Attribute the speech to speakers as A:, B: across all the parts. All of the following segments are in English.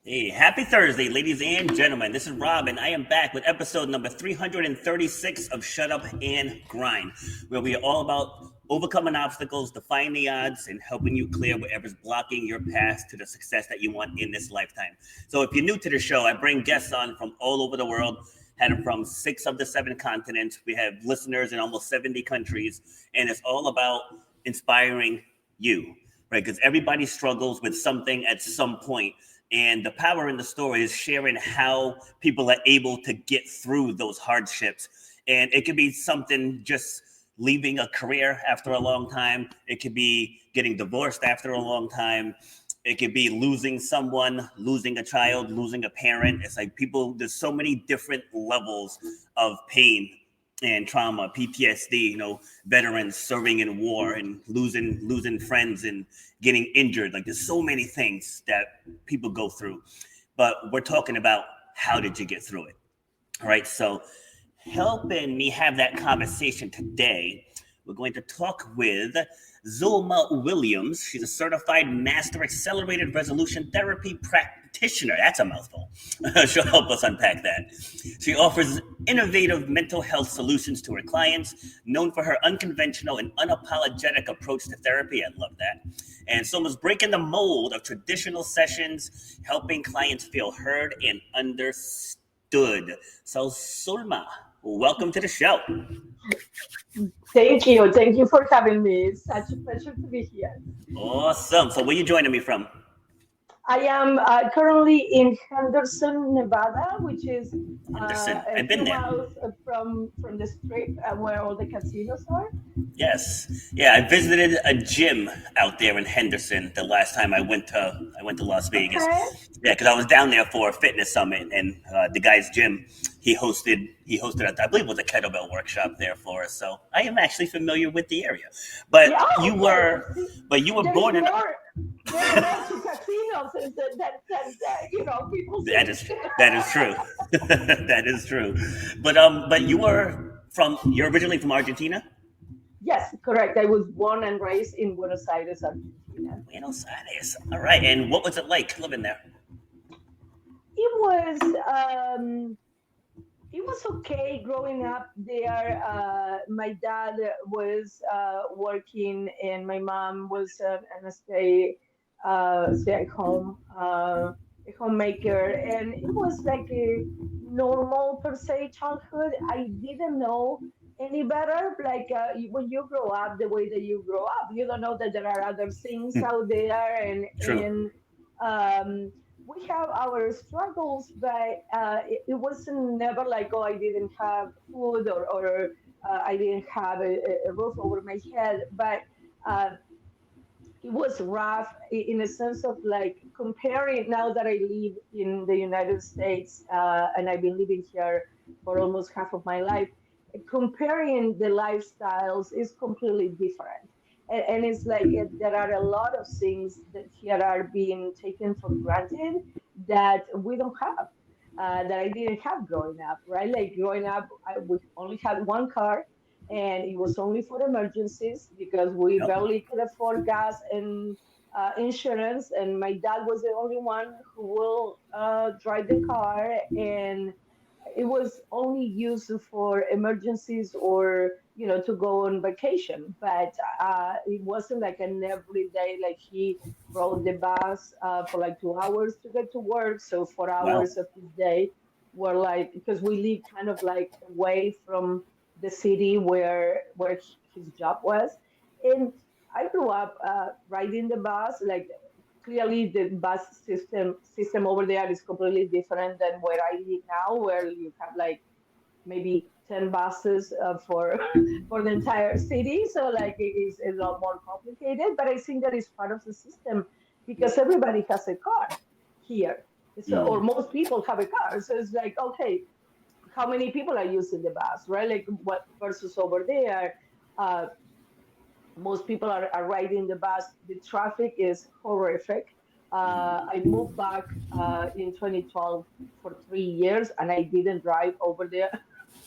A: Hey, happy Thursday, ladies and gentlemen. This is Rob, and I am back with episode number 336 of Shut Up and Grind, where we are all about overcoming obstacles, defying the odds, and helping you clear whatever's blocking your path to the success that you want in this lifetime. So if you're new to the show, I bring guests on from all over the world, had them from 6 of the 7 continents. We have listeners in almost 70 countries, and it's all about inspiring you, right? Because everybody struggles with something at some point. And the power in the story is sharing how people are able to get through those hardships. And it could be something just leaving a career after a long time. It could be getting divorced after a long time. It could be losing someone, losing a child, losing a parent. It's like there's so many different levels of pain and trauma, PTSD, veterans serving in war and losing friends and getting injured. Like there's so many things that people go through, but we're talking about how did you get through it? All right. So helping me have that conversation today, we're going to talk with Zulma Williams. She's a certified master accelerated resolution therapy practitioner. That's a mouthful. She'll help us unpack that. She offers innovative mental health solutions to her clients, known for her unconventional and unapologetic approach to therapy. I love that. And Zulma's breaking the mold of traditional sessions, helping clients feel heard and understood. So Zulma, welcome to the show.
B: Thank you. Thank you for having me. It's such a pleasure to be here.
A: Awesome. So where are you joining me from?
B: I am currently in Henderson, Nevada, which is
A: Henderson.
B: a
A: I've been
B: few
A: there.
B: miles from the strip where all the casinos are.
A: Yes. Yeah, I visited a gym out there in Henderson the last time I went to Las Vegas.
B: Okay.
A: Yeah, because I was down there for a fitness summit, and the guy's gym he hosted I believe it was a kettlebell workshop there for us. So I am actually familiar with the area. But
B: Yeah.
A: you
B: Well,
A: were
B: see,
A: but you were
B: there's
A: born in
B: more. There are more to casinos than people
A: that
B: think.
A: is that is true. That is true. But you're originally from Argentina?
B: Yes, correct. I was born and raised in Buenos Aires, Argentina.
A: Buenos Aires. All right. And what was it like living there?
B: It was. It was okay growing up there. My dad was working, and my mom was an stay at home a homemaker, and it was like a normal per se childhood. I didn't know any better. Like when you grow up, the way that you grow up, you don't know that there are other things
A: Hmm,
B: out there,
A: true.
B: and um, we have our struggles, but it wasn't never like, oh, I didn't have food or I didn't have a roof over my head. But uh, it was rough in a sense of like comparing now that I live in the United States and I've been living here for almost half of my life. Comparing the lifestyles is completely different. And it's like there are a lot of things that here are being taken for granted that we don't have, that I didn't have growing up, right? Like growing up, we only had one car and it was only for emergencies because we
A: Yep.
B: barely could afford gas and insurance. And my dad was the only one who will drive the car, and it was only used for emergencies or to go on vacation. But it wasn't like an everyday. Like he rode the bus for like 2 hours to get to work, so 4 hours
A: Wow.
B: of his day were like, because we live kind of like away from the city where his job was. And I grew up riding the bus. Like clearly the bus system over there is completely different than where I live now, where you have like maybe 10 buses for for the entire city. So like it is a lot more complicated, but I think that is part of the system because everybody has a car here. So, or
A: Mm.
B: most people have a car. So it's like, okay, how many people are using the bus, right? Like what versus over there, uh, most people are riding the bus. The traffic is horrific. I moved back in 2012 for 3 years, and I didn't drive over there.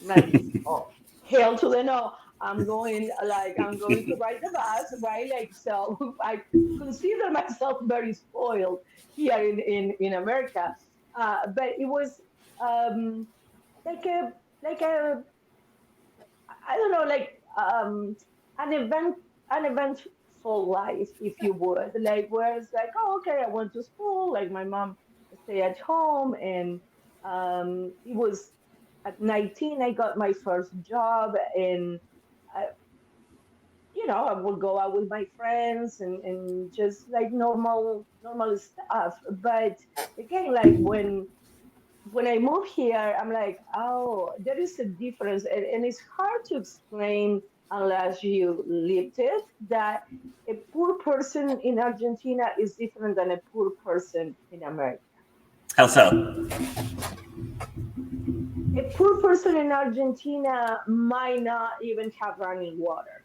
B: And I just, oh, hell to the no. I'm going to ride the bus, right? Like, so I consider myself very spoiled here in America. But it was um, like a I don't know, like an event, an eventful life, if you would, like where it's like, oh, okay, I went to school, like my mom stay at home, and it was at 19 I got my first job, and I, I would go out with my friends and just like normal stuff. But again, like when I moved here, I'm like, oh, there is a difference. And it's hard to explain unless you lived it, that a poor person in Argentina is different than a poor person in America.
A: How so?
B: A poor person in Argentina might not even have running water.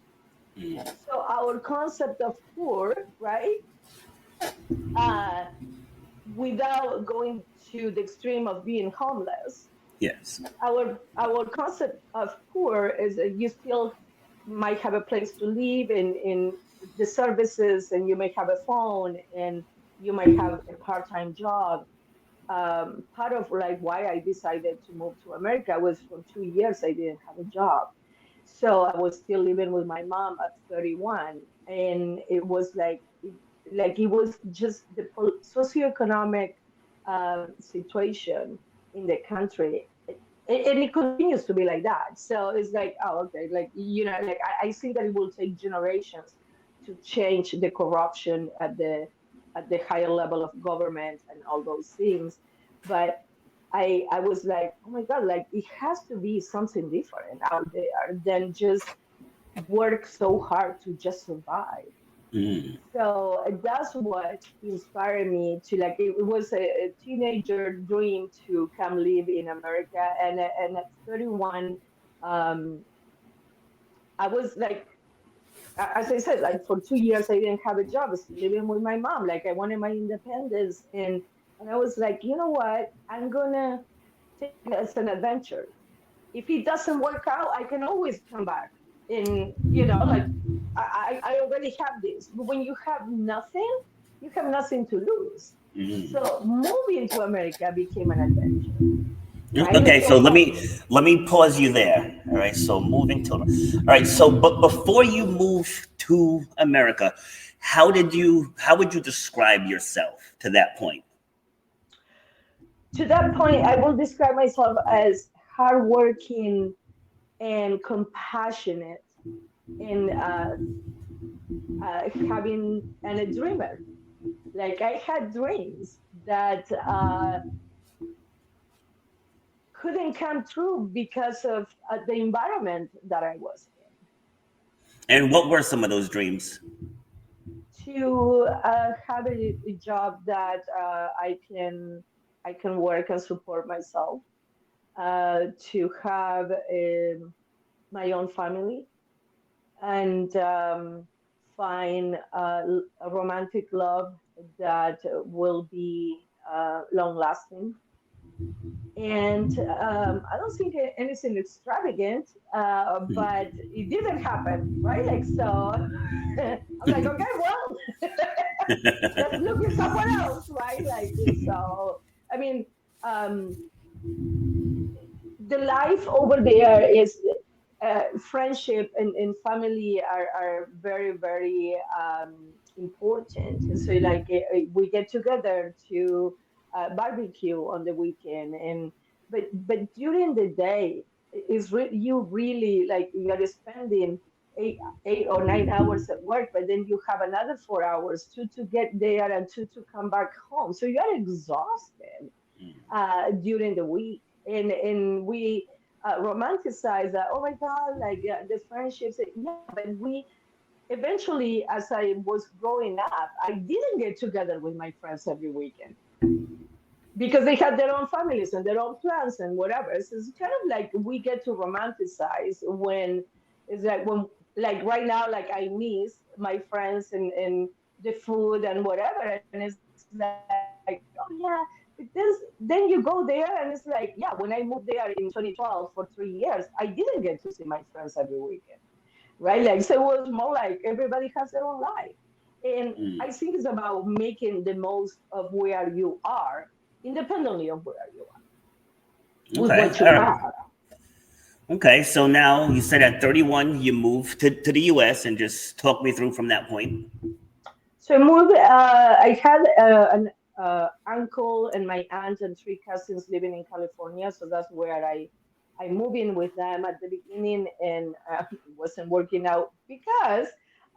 B: So our concept of poor, right? Uh, Without going to the extreme of being homeless,
A: Yes.
B: our concept of poor is that you still might have a place to live in the services, and you may have a phone, and you might have a part-time job. Part of like why I decided to move to America was for 2 years I didn't have a job, so I was still living with my mom at 31, and it was like it was just the socioeconomic situation in the country. And it continues to be like that. So it's like, oh, okay, like like I see that it will take generations to change the corruption at the higher level of government and all those things. But I was like, oh my God, like it has to be something different out there than just work so hard to just survive.
A: Mm.
B: So that's what inspired me to like it was a teenager dream to come live in America, and at 31, um, I was like, as I said, like for 2 years I didn't have a job, I was living with my mom. Like I wanted my independence, and I was like, you know what, I'm gonna take it as an adventure. If it doesn't work out, I can always come back. And like I already have this. But when you have nothing to lose.
A: Mm.
B: So moving to America became an adventure, right?
A: Okay, so let me pause you there. All right, so moving to all right, so but before you move to America, how would you describe yourself to that point?
B: To that point, I will describe myself as hardworking and compassionate, and having and a dreamer. Like I had dreams that couldn't come true because of the environment that I was
A: And what were some of those dreams?
B: in. To have a job that I can work and support myself. To have my own family, and find a romantic love that will be long lasting. And I don't think anything extravagant, but it didn't happen, right? Like so, I'm like, okay, well, let's look at someone else, right? Like so. I mean, um, the life over there is friendship and family are very important. And so like we get together to barbecue on the weekend, and but during the day you really like you're spending 8 or 9 hours at work, but then you have another 4 hours to get there and to come back home, so you're exhausted during the week. And we romanticize that. Oh my God, like the friendships. Yeah, but we eventually, as I was growing up, I didn't get together with my friends every weekend because they had their own families and their own plans and whatever. So it's kind of like we get to romanticize when it's like right now, like I miss my friends and the food and whatever, and it's like, oh yeah. Then you go there, and it's like, yeah, when I moved there in 2012 for 3 years, I didn't get to see my friends every weekend. right? Like, so it was more like everybody has their own life. And
A: Mm.
B: I think it's about making the most of where you are, independently of where you are, with
A: Okay.
B: what
A: All
B: you
A: right.
B: have.
A: Okay. So now you said at 31 you moved to the U.S. and just talk me through from that point.
B: So I moved, I had an uncle and my aunt and three cousins living in California. So that's where I moved in with them at the beginning, and it wasn't working out because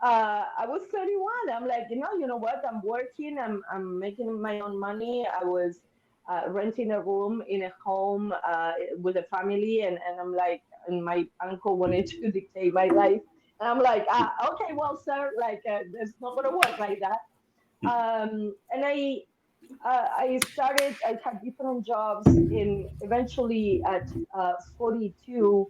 B: I was 31. I'm like, you know what? I'm working. I'm making my own money. I was renting a room in a home with a family, and I'm like, and my uncle wanted to dictate my life. And I'm like, okay, well, sir, like, it's not gonna work like that. And I started. I had different jobs. In eventually at 42,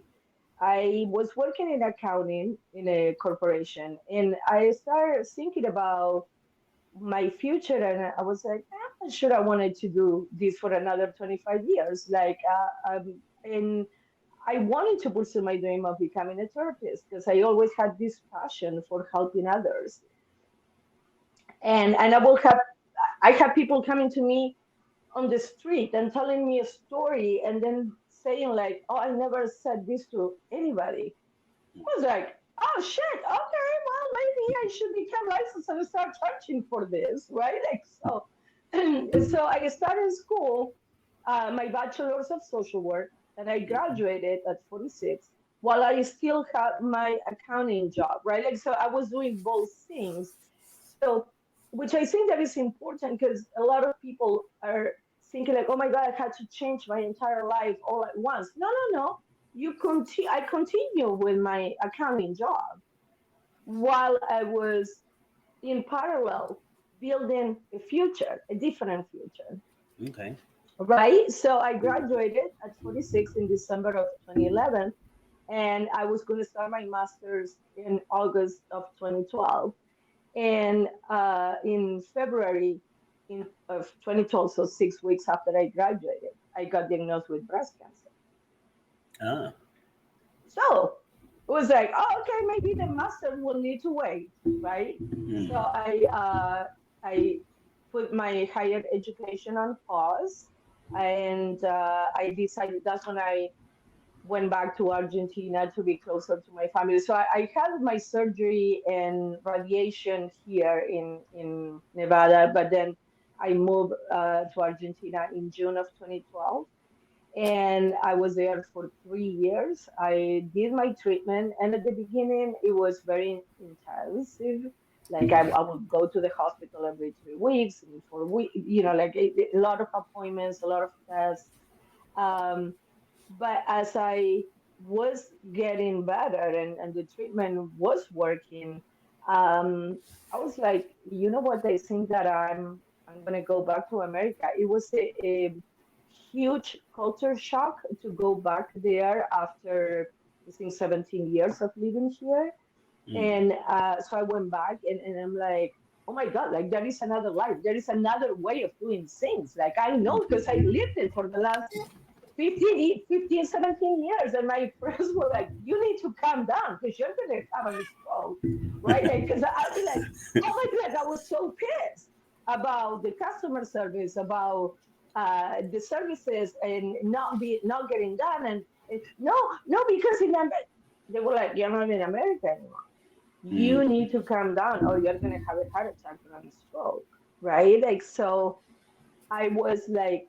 B: I was working in accounting in a corporation, and I started thinking about my future, and I was like, I'm not sure I wanted to do this for another 25 years. Like, and I wanted to pursue my dream of becoming a therapist because I always had this passion for helping others. And I have people coming to me on the street and telling me a story and then saying like, "Oh, I never said this to anybody." I was like, "Oh shit, okay, well maybe I should become licensed and start charging for this, right?" Like so. So I started school, my bachelor's of social work, and I graduated at 46 while I still had my accounting job, right? Like so I was doing both things. So which I think that is important because a lot of people are thinking like, oh my God, I had to change my entire life all at once. No, no, no. I continue with my accounting job while I was in parallel building a future, a different future.
A: Okay.
B: Right. So I graduated at 46 in December of 2011, and I was going to start my master's in August of 2012. And in February of 2012, so 6 weeks after I graduated, I got diagnosed with breast cancer.
A: Ah.
B: So it was like, oh, okay, maybe the master will need to wait, right? So
A: Mm.
B: I put my higher education on pause, and I decided that's when I went back to Argentina to be closer to my family. So I had my surgery and radiation here in Nevada, but then I moved to Argentina in June of 2012. And I was there for 3 years. I did my treatment, and at the beginning, it was very intensive. Like I would go to the hospital every 3 weeks, every 4 weeks, like a lot of appointments, a lot of tests. Um, but as I was getting better and the treatment was working, I was like, you know what? I think that I'm gonna go back to America. It was a huge culture shock to go back there after I think 17 years of living here.
A: Mm.
B: And so I went back and I'm like, oh my God, like there is another life. There is another way of doing things. Like I know because I lived it for the last 15, 17 years. And my friends were like, you need to calm down because you're going to have a stroke, right? Because I'll be like, oh my God, I was so pissed about the customer service, about the services and not getting done. And no, no, because they were like, you're not in America anymore. You
A: Mm.
B: need to calm down or you're going to have a heart attack or a stroke, right? Like, so I was like,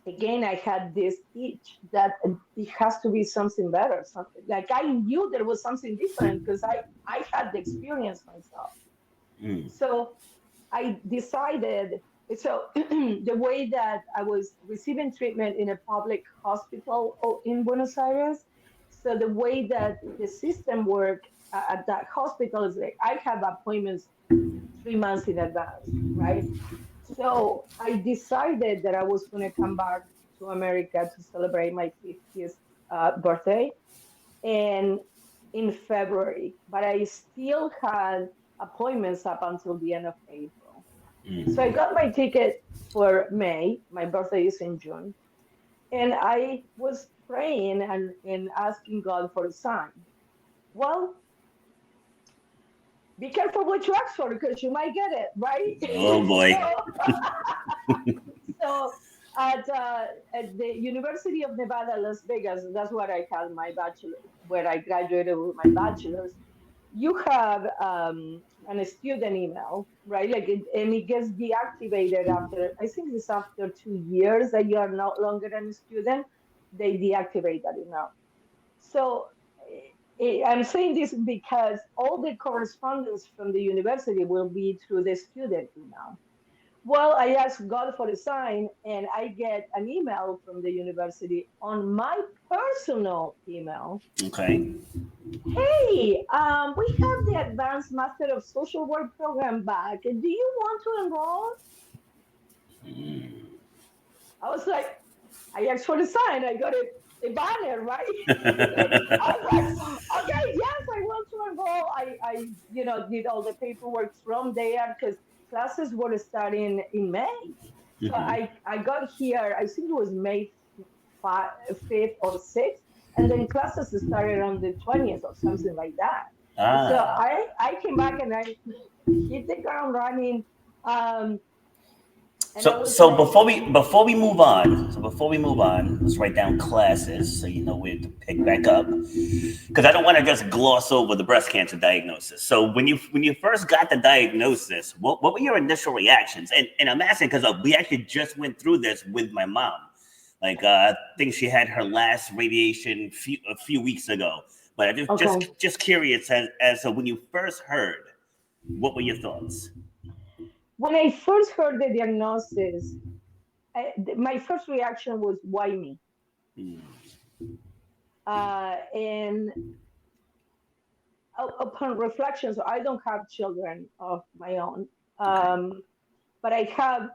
B: again, I had this itch that it has to be something better. Something like I knew there was something different because I had the experience myself.
A: Mm.
B: So I decided. So the way that I was receiving treatment in a public hospital in Buenos Aires, so the way that the system worked at that hospital is like I have appointments 3 months in advance, right? So I decided that I was going to come back to America to celebrate my 50th birthday and in February, but I still had appointments up until the end of April. So I
A: Mm.
B: got my ticket for May. My birthday is in June. And I was praying and asking God for a sign. Well, be careful what you ask for because you might get it, right?
A: Oh boy.
B: So at the University of Nevada, Las Vegas, that's what I had my bachelor, where I graduated with my bachelor's. You have an student email, right? Like, and it gets deactivated after, I think it's after 2 years that you are no longer a student, they deactivate that email. So I'm saying this because all the correspondence from the university will be through the student email. Well, I asked God for a sign, and I get an email from the university on my personal email.
A: Okay.
B: Hey, we have the Advanced Master of Social Work program back. Do you want to enroll? I was like, I asked for the sign. I got a banner, right? I was like, okay, yes, I want to enroll. Did all the paperwork from there because classes were starting in May. So
A: Mhm.
B: I got here, I think it was May 5th or 6th, and then classes started on the 20th or something like that. So
A: Ah.
B: I came back and I hit the ground running. Um, and I
A: So
B: was
A: so
B: like,
A: before we move on, let's write down classes so you know where to pick back up. Because I don't want to just gloss over the breast cancer diagnosis. So when you first got the diagnosis, what were your initial reactions? And I'm asking because we actually just went through this with my mom. Like I think she had her last radiation a few weeks ago. But I just
B: okay.
A: just curious as to when you first heard, what were your thoughts?
B: When I first heard the diagnosis, my first reaction was, why me?
A: Hmm.
B: And upon reflection, so I don't have children of my own,
A: Okay.
B: but I have,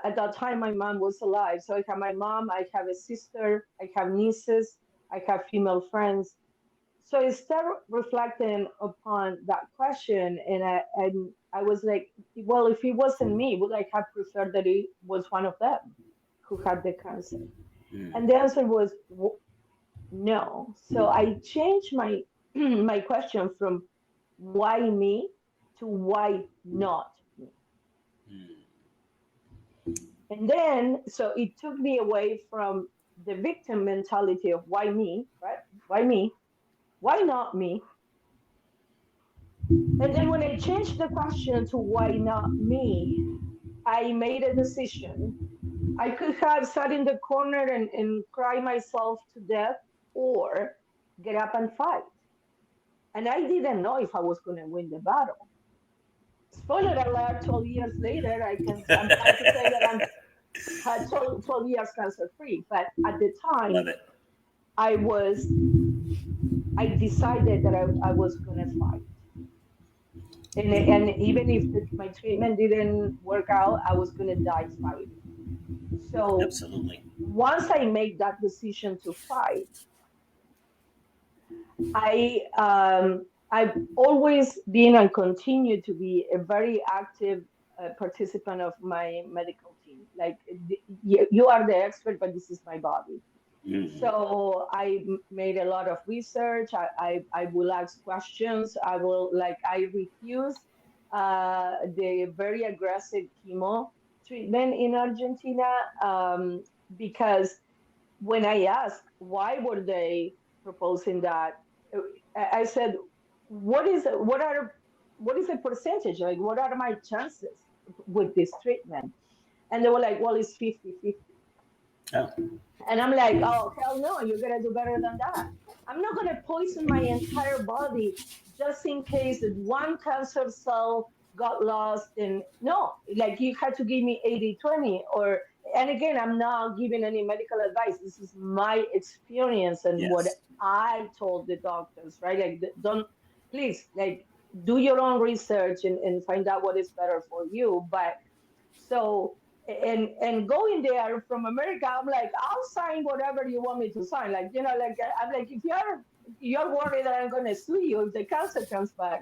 B: at that time, my mom was alive. So I have my mom, I have a sister, I have nieces, I have female friends. So I started reflecting upon that question, and I was like, well, if it wasn't me, would I have preferred that it was one of them who had the cancer? And
A: Hmm.
B: the answer was no. So I changed my my question from why me to why not me.
A: Hmm.
B: And then, so it took me away from the victim mentality of why me, right? Why me? Why not me? And then when I changed the question to why not me, I made a decision. I could have sat in the corner and cry myself to death or get up and fight. And I didn't know if I was going to win the battle. Spoiler alert, 12 years later, I'm proud to say that I'm had 12 years cancer free. But at the
A: Love
B: time,
A: it.
B: I was, I decided that I was going to fight. And even if my treatment didn't work out, I was going to die fighting. So
A: Absolutely.
B: once I made that decision to fight, I've always been and continue to be a very active participant of my medical team. Like, you are the expert, but this is my body.
A: Hmm.
B: So I made a lot of research. I will ask questions. I refuse the very aggressive chemo treatment in Argentina, because when I asked why were they proposing that, I said, what is the percentage? Like, what are my chances with this treatment? And they were like, well, it's 50-50.
A: Oh.
B: And I'm like, oh, hell no, you're going to do better than that. I'm not going to poison my entire body just in case that one cancer cell got lost. And no, like, you had to give me 80-20. And again, I'm not giving any medical advice. This is my experience and what
A: Yes.
B: I told the doctors, right? Like, don't, please, like, do your own research and find out what is better for you. But so, and going there from America, I'm like, I'll sign whatever you want me to sign. Like, like, I'm like, if you're worried that I'm gonna sue you if the cancer comes back,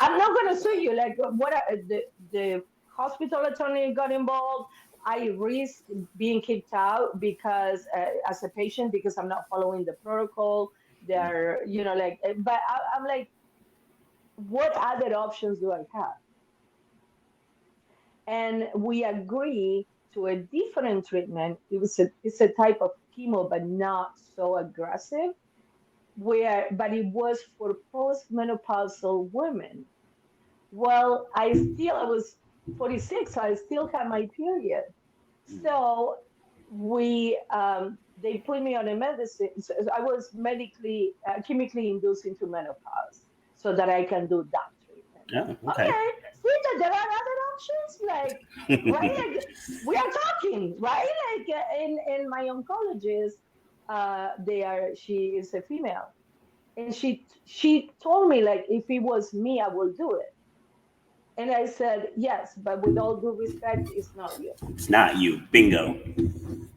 B: I'm not gonna sue you. Like, the hospital attorney got involved. I risk being kicked out because as a patient, because I'm not following the protocol. They're, like, but I'm like, what other options do I have? And we agree to a different treatment. It's a type of chemo, but not so aggressive. But it was for postmenopausal women. Well, I was 46, so I still had my period. So they put me on a medicine. So I was chemically induced into menopause so that I can do that treatment.
A: Oh, okay.
B: Okay, see that there are other options, like right, like we are talking, right? Like in my oncologist, she is a female, and she told me like if it was me, I will do it. And I said, yes, but with all due respect, it's not you.
A: It's not you. Bingo.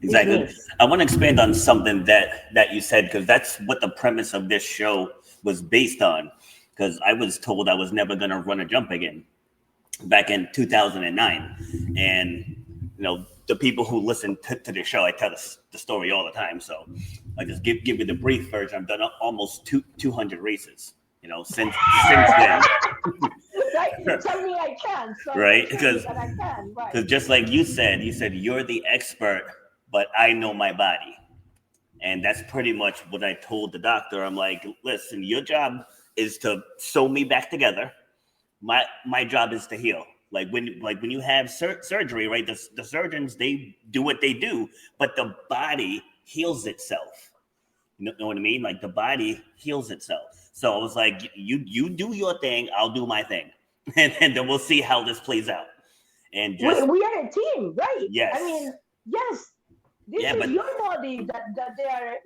B: It's
A: Exactly.
B: me.
A: I want to expand on something that you said, because that's what the premise of this show was based on. Because I was told I was never going to run a jump again back in 2009. And, the people who listen to the show, I tell the story all the time. So I just give you the brief version. I've done almost 200 races, since then.
B: Right? Tell me I can. So
A: right?
B: Because I can. Right.
A: Because just like you said, you're the expert, but I know my body. And that's pretty much what I told the doctor. I'm like, listen, your job is to sew me back together. My job is to heal. Like when you have surgery, right? The surgeons, they do what they do, but the body heals itself. You know what I mean? Like the body heals itself. So I was like, you do your thing, I'll do my thing, and then we'll see how this plays out. And
B: we are a team, right?
A: Yes.
B: I mean, yes. This is your body that they are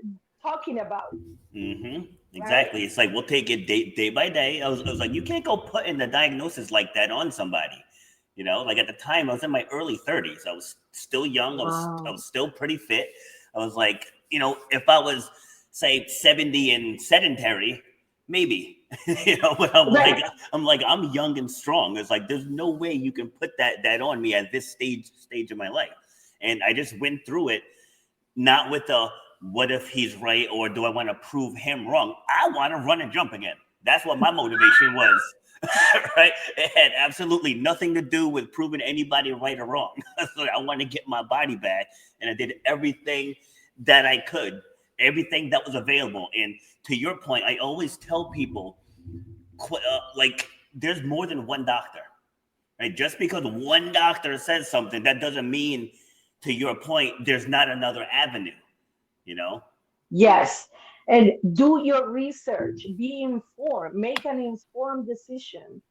B: talking about.
A: Mm-hmm. Exactly. Right? It's like we'll take it day by day. I was like, you can't go putting the diagnosis like that on somebody. Like at the time I was in my early 30s. I was still young. I was still pretty fit. I was like, if I was say 70 and sedentary, maybe, but I'm young and strong. It's like, there's no way you can put that on me at this stage of my life. And I just went through it, not with the, what if he's right? Or do I want to prove him wrong? I want to run and jump again. That's what my motivation was. Right? It had absolutely nothing to do with proving anybody right or wrong. So I want to get my body back, and I did everything that I could, everything that was available. And to your point, I always tell people, like, there's more than one doctor, right? Just because one doctor says something, that doesn't mean, to your point, there's not another avenue,
B: Yes. And do your research, be informed, make an informed decision.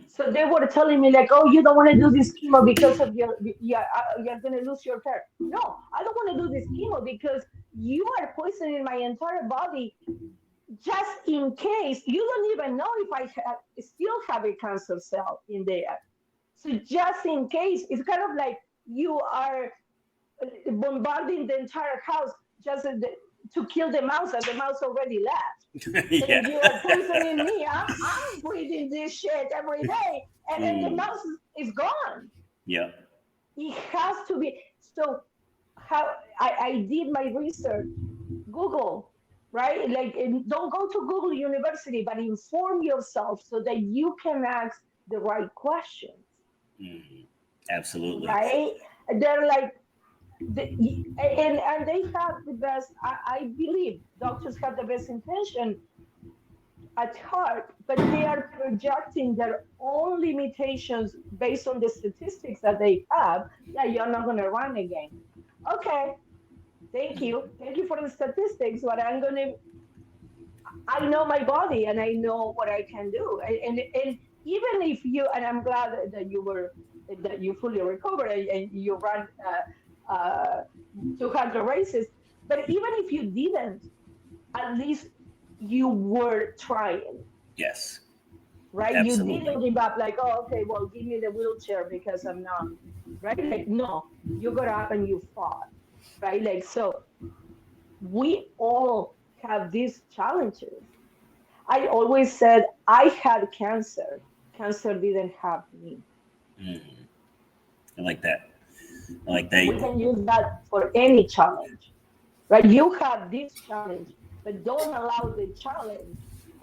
B: So they were telling me like, oh, you don't want to do this chemo because of you're going to lose your hair. No, I don't want to do this chemo because you are poisoning my entire body. Just in case, you don't even know if I still have a cancer cell in there. So just in case, it's kind of like you are bombarding the entire house just to kill the mouse, and the mouse already left. Yeah. And you are poisoning me. I'm breathing this shit every day, and then the mouse is gone.
A: Yeah.
B: It has to be. So how I did my research, Google, right? Like, don't go to Google University, but inform yourself so that you can ask the right questions.
A: Absolutely.
B: Right? They're like, and they have the best, I believe doctors have the best intention at heart, but they are projecting their own limitations based on the statistics that they have. Yeah, you're not going to run again. Okay, thank you for the statistics, but I know my body and I know what I can do. And even if you, and I'm glad that you fully recovered and you ran 200 races, but even if you didn't, at least you were trying.
A: Yes.
B: Right? Absolutely. You didn't give up like, oh, okay, well, give me the wheelchair because I'm not, right? Like, no, you got up and you fought, right? Like, so we all have these challenges. I always said I had cancer. Cancer didn't have me.
A: I like that. We
B: can use that for any challenge, right? You have this challenge, but don't allow the challenge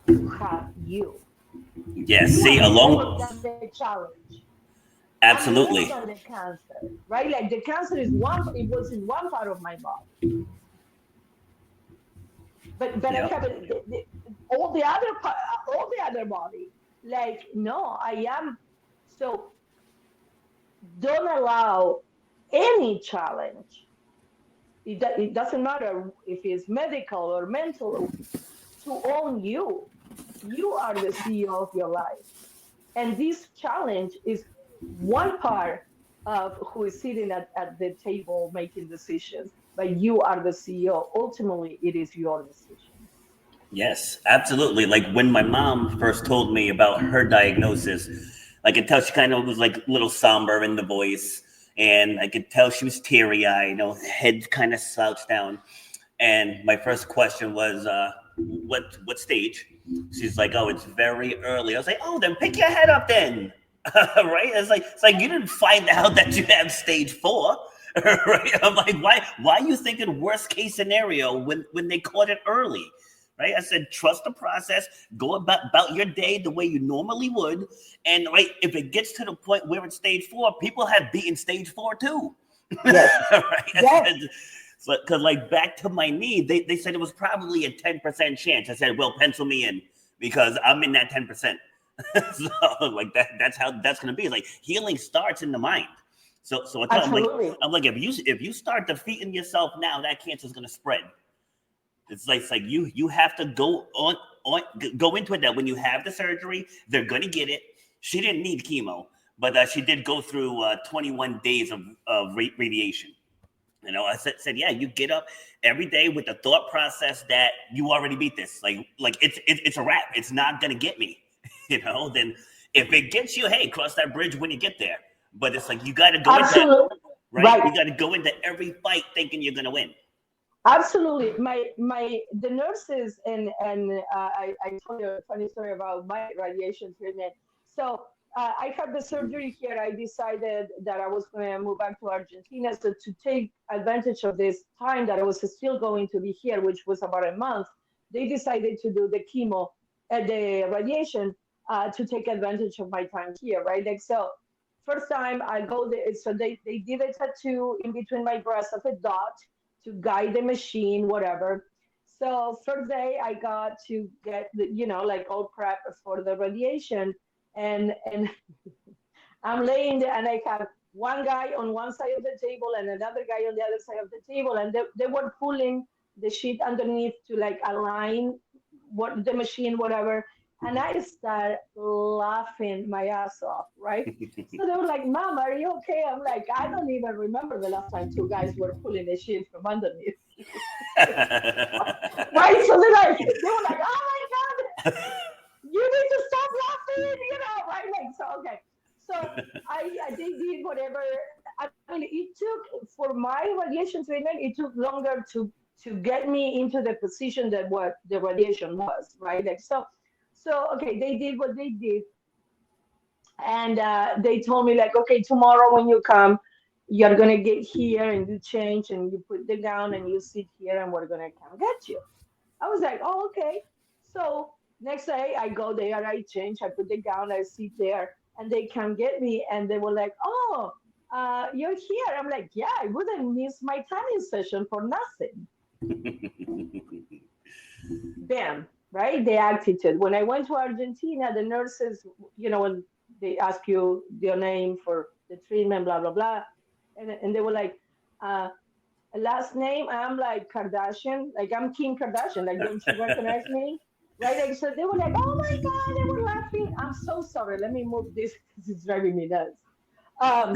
B: to have you.
A: Yes.
B: You
A: See,
B: are more
A: along.
B: than the challenge. I'm more
A: Absolutely.
B: than the cancer, right? Like the cancer is it was in one part of my body, but I
A: Yep.
B: have all the other all the other body. Like no, I am. So don't allow any challenge. It doesn't matter if it's medical or mental to own you. You are the CEO of your life. And this challenge is one part of who is sitting at the table making decisions, but you are the CEO. Ultimately, it is your decision.
A: Yes, absolutely. Like when my mom first told me about her diagnosis, I could tell she kind of was like a little somber in the voice, and I could tell she was teary eyed, head kind of slouched down. And my first question was, what stage? She's like, oh, it's very early. I was like, oh, then pick your head up then, right? It's like you didn't find out that you have stage 4. Right? I'm like, why are you thinking worst case scenario when they caught it early? Right? I said, trust the process, go about your day the way you normally would. And right, if it gets to the point where it's stage 4, people have beaten stage 4 too.
B: Yes.
A: Right? I
B: Yes.
A: said, so, because like back to my knee, they said it was probably a 10% chance. I said, well, pencil me in because I'm in that 10%. So like that's how that's gonna be. It's like healing starts in the mind. So I tell them, like,
B: Absolutely.
A: I'm like, if you start defeating yourself now, that cancer is gonna spread. It's like you have to on go into it that when you have the surgery, they're gonna get it. She didn't need chemo, but she did go through 21 days of radiation. I said, yeah, you get up every day with the thought process that you already beat this. Like it's a wrap. It's not gonna get me. Then if it gets you, hey, cross that bridge when you get there. But it's like you got to go into
B: Absolutely.
A: right.
B: Right.
A: You got to go into every fight thinking you're gonna win.
B: Absolutely. My the nurses and I told you a funny story about my radiation treatment. So I had the surgery here. I decided that I was going to move back to Argentina. So to take advantage of this time that I was still going to be here, which was about a month, they decided to do the chemo, the radiation, to take advantage of my time here, right? Like so, first time I go there, so they did a tattoo in between my breasts of a dot to guide the machine, whatever. So first day I got to get like all prep for the radiation, and I'm laying there and I have one guy on one side of the table and another guy on the other side of the table, and they were pulling the sheet underneath to like align what the machine, whatever. And I start laughing my ass off, right? So they were like, "Mom, are you okay?" I'm like, "I don't even remember the last time two guys were pulling the sheet from underneath." Right? So they were like, "Oh my god, you need to stop laughing," right? Like, so okay. So they did whatever. I mean, it took for my radiation treatment. It took longer to get me into the position that what the radiation was, right? Like so okay, they did what they did, and they told me like, okay, tomorrow when you come, you're gonna get here and you change and you put the gown and you sit here and we're gonna come get you. I was like, oh, okay. So next day I go there, I change, I put the gown, I sit there, and they come get me, and they were like, oh, you're here. I'm like, yeah, I wouldn't miss my tanning session for nothing. Bam, right? The attitude. When I went to Argentina, the nurses, when they ask you your name for the treatment, blah, blah, blah, and they were like, uh, last name, I'm like Kardashian, like I'm Kim Kardashian, like don't you recognize me? Right? Like so they were like, oh my god, they were laughing. I'm so sorry. Let me move this because it's driving me nuts. Um,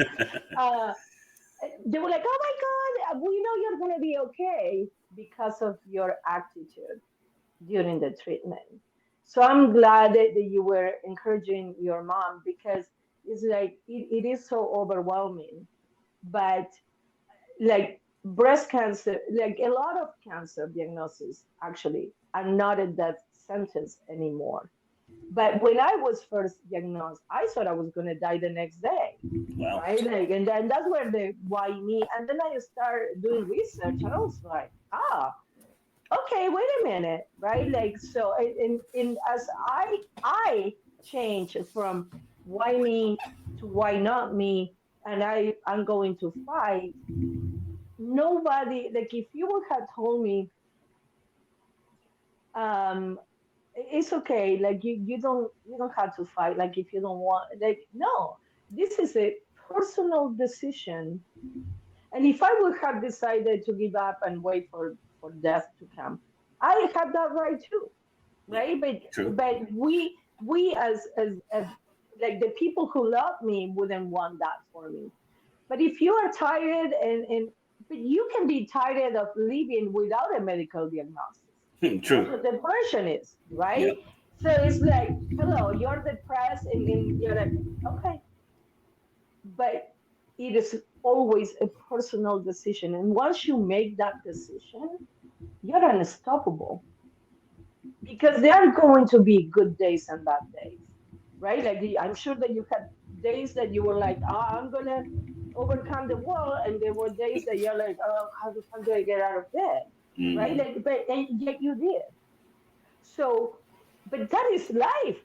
B: uh, they were like, oh my god, we know you're gonna be okay because of your attitude during the treatment. So I'm glad that you were encouraging your mom because it's like it is so overwhelming. But like breast cancer, like a lot of cancer diagnoses actually are not in that sentence anymore. But when I was first diagnosed, I thought I was going to die the next day,
A: Wow.
B: right? Like, and then that's where the why me. And then I started doing research, and I was like, okay, wait a minute, right? Like, so in as I change from why me to why not me, and I'm going to fight. Nobody, like, if you would have told me, um, it's okay, like you don't have to fight, like if you don't want, like, no, this is a personal decision. And if I would have decided to give up and wait for death to come, I have that right too,
A: Yeah,
B: right?
A: true.
B: But we as like the people who love me wouldn't want that for me. But if you are tired and but you can be tired of living without a medical diagnosis. That's
A: True.
B: what depression is, right?
A: Yep.
B: So it's like, hello, you're depressed, and you're like, okay, but it is always a personal decision. And once you make that decision, you're unstoppable, because there are going to be good days and bad days, right? Like I'm sure that you had days that you were like, oh, I'm going to overcome the world. And there were days that you're like, oh, how do I get out of bed? Right?
A: Hmm.
B: Like, but and yet you did. So, but that is life.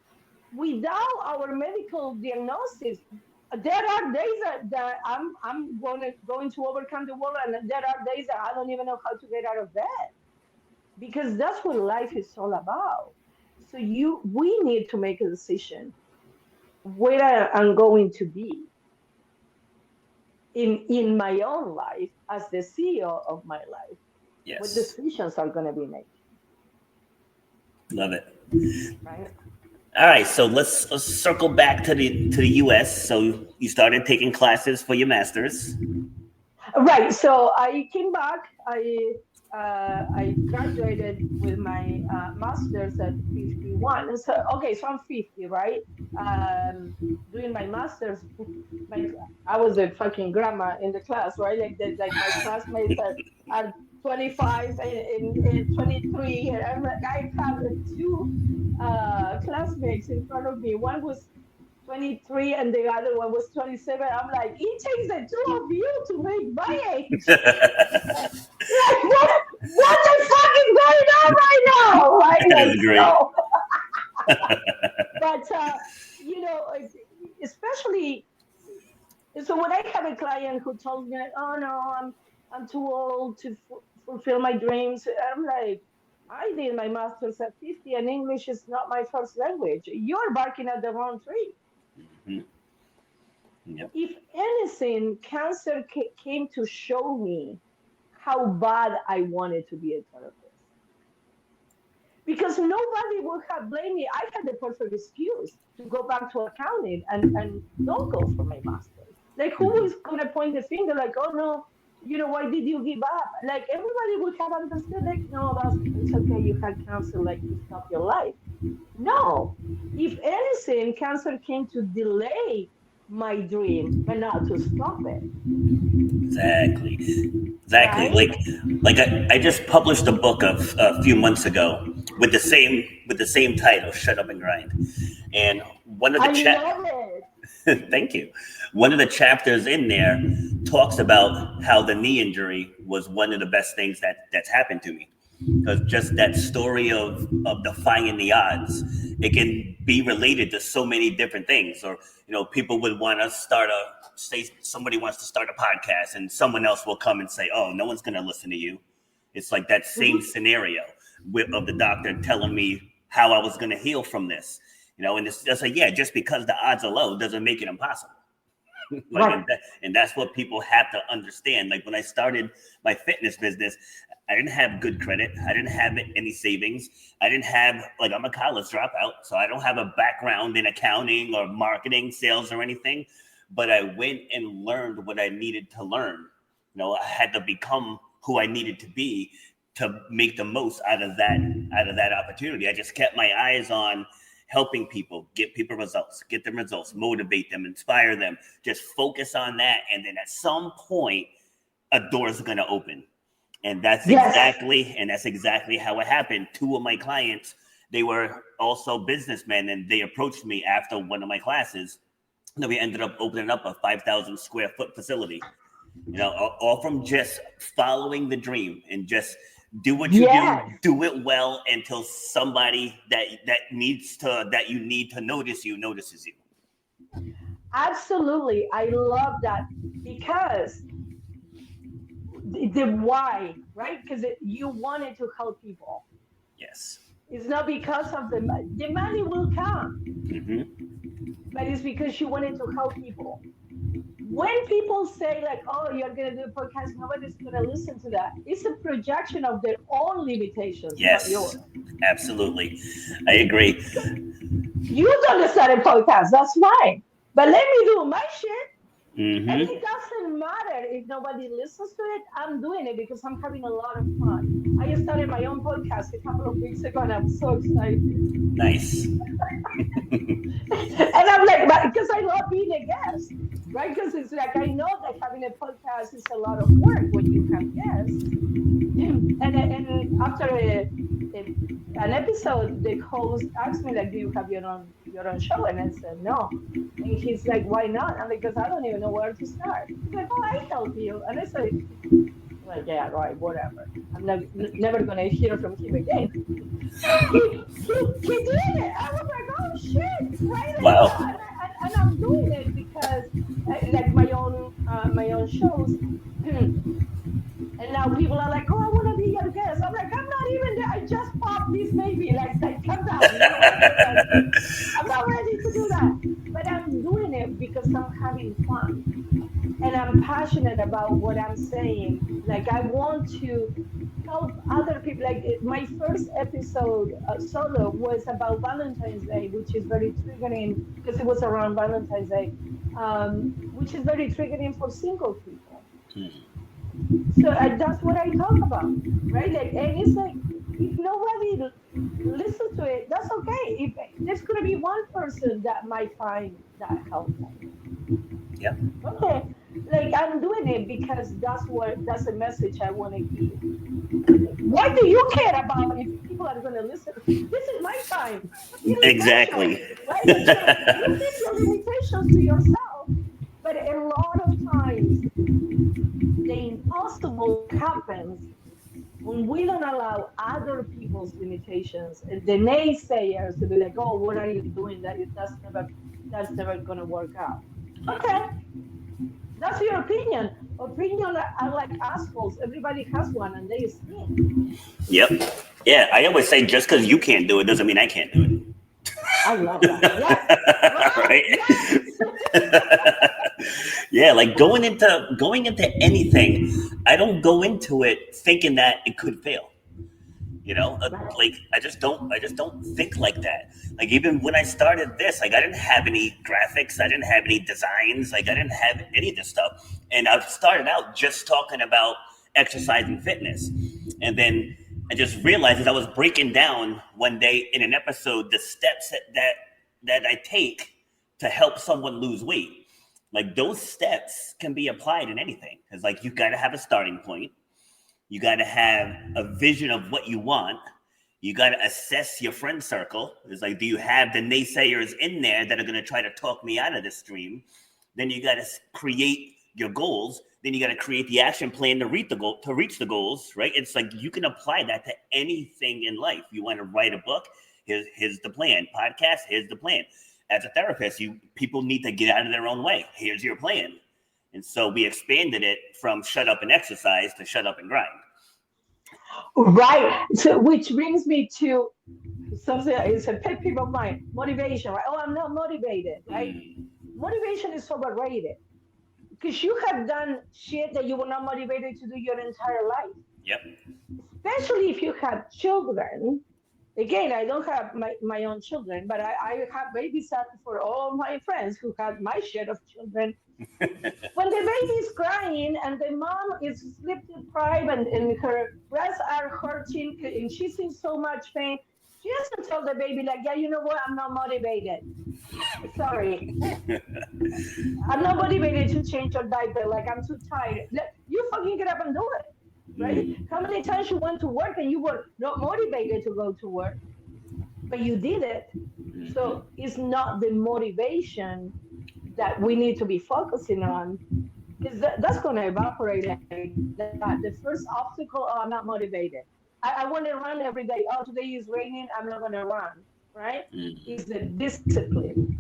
B: Without our medical diagnosis, there are days that I'm going to overcome the world, and there are days that I don't even know how to get out of bed, because that's what life is all about. So we need to make a decision where I'm going to be in my own life as the CEO of my life. What
A: Yes.
B: decisions are going to be made,
A: Love it.
B: right?
A: All right, so let's circle back to the U.S. So you started taking classes for your masters.
B: Right. So I came back. I graduated with my master's at 51. So okay, so I'm 50, right? Um, Doing my master's, my I was a fucking grandma in the class, right? Like my classmates are 25 and 23, and I have two classmates in front of me. One was 23 and the other one was 27. I'm like, it takes the two of you to make my age. Like, what the fuck is going on right now? Right?
A: That
B: Like,
A: is great.
B: so, but, especially, so when I have a client who tells me, like, oh no, I'm too old to fulfill my dreams, I'm like, I did my master's at 50 and English is not my first language. You're barking at the wrong tree.
A: Mhm. Yep.
B: If anything, cancer came to show me how bad I wanted to be a therapist. Because nobody would have blamed me. I had the perfect excuse to go back to accounting and don't go for my master's. Like, who is going to point the finger, like, oh no, why did you give up? Like, everybody would have understood, like, no, it's okay. You had cancer, like, to stop your life. No. If anything, cancer came to delay my dream, but not to stop it.
A: Exactly. Exactly.
B: Right?
A: Like I just published a book a few months ago with the same title, "Shut Up and Grind," and one of the
B: I love it.
A: thank you. One of the chapters in there talks about how the knee injury was one of the best things that's happened to me. Because just that story of defying the odds, it can be related to so many different things. Or people would want to say somebody wants to start a podcast, and someone else will come and say, "Oh, no one's going to listen to you." It's like that same
B: Mhm.
A: scenariio of the doctor telling me how I was going to heal from this. And it's just like, yeah, just because the odds are low doesn't make it impossible. Like,
B: Right.
A: and that's what people have to understand. Like, when I started my fitness business, I didn't have good credit. I didn't have any savings. I didn't have, like, I'm a college dropout, so I don't have a background in accounting or marketing, sales, or anything. But I went and learned what I needed to learn. I had to become who I needed to be to make the most out of that opportunity. I just kept my eyes on helping people, get them results, motivate them, inspire them. Just focus on that, and then at some point, a door is going to open. And that's
B: Yes.
A: exactly how it happened. Two of my clients, they were also businessmen, and they approached me after one of my classes. And we ended up opening up a 5,000 square foot facility. All from just following the dream and just Do what you
B: Yes,
A: do it well until somebody that you need to notice you notices you.
B: absolutely. I love that because the why, right? Because you wanted to help people.
A: Yes.
B: It's not because of the money will come,
A: Hmm.
B: but it's because you wanted to help people. When people say like, "Oh, you're gonna do a podcast," nobody's gonna listen to that. It's a projection of their own limitations, not
A: Yes,
B: yours.
A: absolutely. I agree.
B: You don't start a podcast, that's fine. But let me do my shit. And
A: Hmm.
B: it doesn't matter if nobody listens to it. I'm doing it because I'm having a lot of fun. I started my own podcast a couple of weeks ago and I'm so excited.
A: Nice.
B: And I'm like, because I love being a guest, right? Because it's like, I know that having a podcast is a lot of work when you have guests. And after an episode, the host asked me like, "Do you have your own show?" And I said, "No." And he's like, "Why not?" I'm like, "Because I don't even know where to start." He's like, "Oh, I help you." And I said, "Well, yeah, right, whatever. I'm never gonna hear from him again." He did it. I was like, "Oh shit!" Right? And
A: Wow.
B: and I'm doing it because like my own shows. And now people are like, "Oh, I want to be your guest." I'm like, "I'm not even there. I just popped this baby. Like, calm down. I'm not ready to do that." But I'm doing it because I'm having fun and I'm passionate about what I'm saying. Like, I want to help other people. Like, my first episode solo was about Valentine's Day, which is very triggering because it was around Valentine's Day, which is very triggering for single people. So that's what I talk about, right? Like, and it's like if nobody listens to it, that's okay. If there's gonna be one person that might find that helpful,
A: Yep.
B: okay. Like, I'm doing it because that's a message I want to give. What do you care about if people are gonna listen? This is my time. It is special,
A: Exactly.
B: right? So you keep your limitations to yourself, but a lot of times the impossible happens when we don't allow other people's limitations and the naysayers to be like, "Oh, what are you doing? That's never gonna work out." Okay, that's your opinion. Opinion are like assholes. Everybody has one, and they stink.
A: Yep. Yeah, I always say just because you can't do it doesn't mean I can't do
B: I love that. Yes, right.
A: it.
B: Yes.
A: Right? Yeah, like going into anything, I don't go into it thinking that it could fail.
B: Right.
A: Like I just don't think like that. Like even when I started this, like I didn't have any graphics, I didn't have any designs, like I didn't have any of this stuff, and I started out just talking about exercise and fitness, and then I just realized as I was breaking down one day in an episode the steps that I take to help someone lose weight. Like those steps can be applied in anything because like you got to have a starting point, you got to have a vision of what you want. You got to assess your friend circle. It's like, do you have the naysayers in there that are going to try to talk me out of this dream? Then you got to create your goals. Then you got to create the action plan to reach the goals, right? It's like you can apply that to anything in life. You want to write a book? Here's the plan. Podcast? Here's the plan. As a therapist, people need to get out of their own way. Here's your plan. And so we expanded it from shut up and exercise to shut up and grind.
B: Right. So, which brings me to something that is a pet peeve of mine: motivation. Right? Oh, I'm not motivated. Right?
A: Mm,
B: Motivation is overrated because you have done shit that you were not motivated to do your entire life.
A: yep.
B: Especially if you have children. Again, I don't have my own children, but I have babysat for all my friends who had my share of children. When the baby is crying and the mom is sleep deprived and her breasts are hurting and she's in so much pain, she doesn't tell the baby like, "Yeah, you know what? I'm not motivated. Sorry, I'm not motivated to change your diaper. Like, I'm too tired." You fucking get up and do it, right?
A: Mm,
B: How many times you went to work and you were not motivated to go to work, but you did it?
A: mhm.
B: So it's not the motivation that we need to be focusing on because that's going to evaporate like that. The first obstacle, "Oh, I'm not motivated." I want to run every day. Oh, today is raining. I'm not going to run. Right?
A: Mm.
B: It's the discipline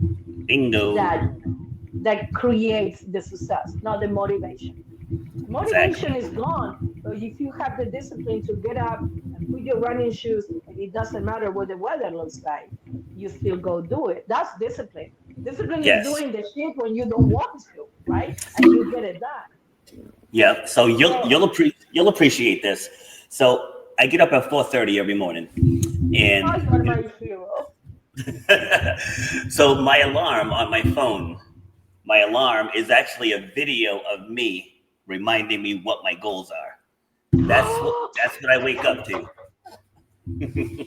A: Bingo.
B: that creates the success, not the motivation.
A: Exactly.
B: Motivation is gone, but if you have the discipline to get up and put your running shoes, and it doesn't matter what the weather looks like, you still go do it. That's discipline. Discipline is
A: Yes.
B: doing the shit when you don't want to, right? And you get it done.
A: Yeah. So
B: So,
A: you'll appreciate this. So I get up at 4:30 every morning,
B: oh, you are
A: and
B: my hero.
A: so my alarm is actually a video of me reminding me what my goals are. That's what I wake up to.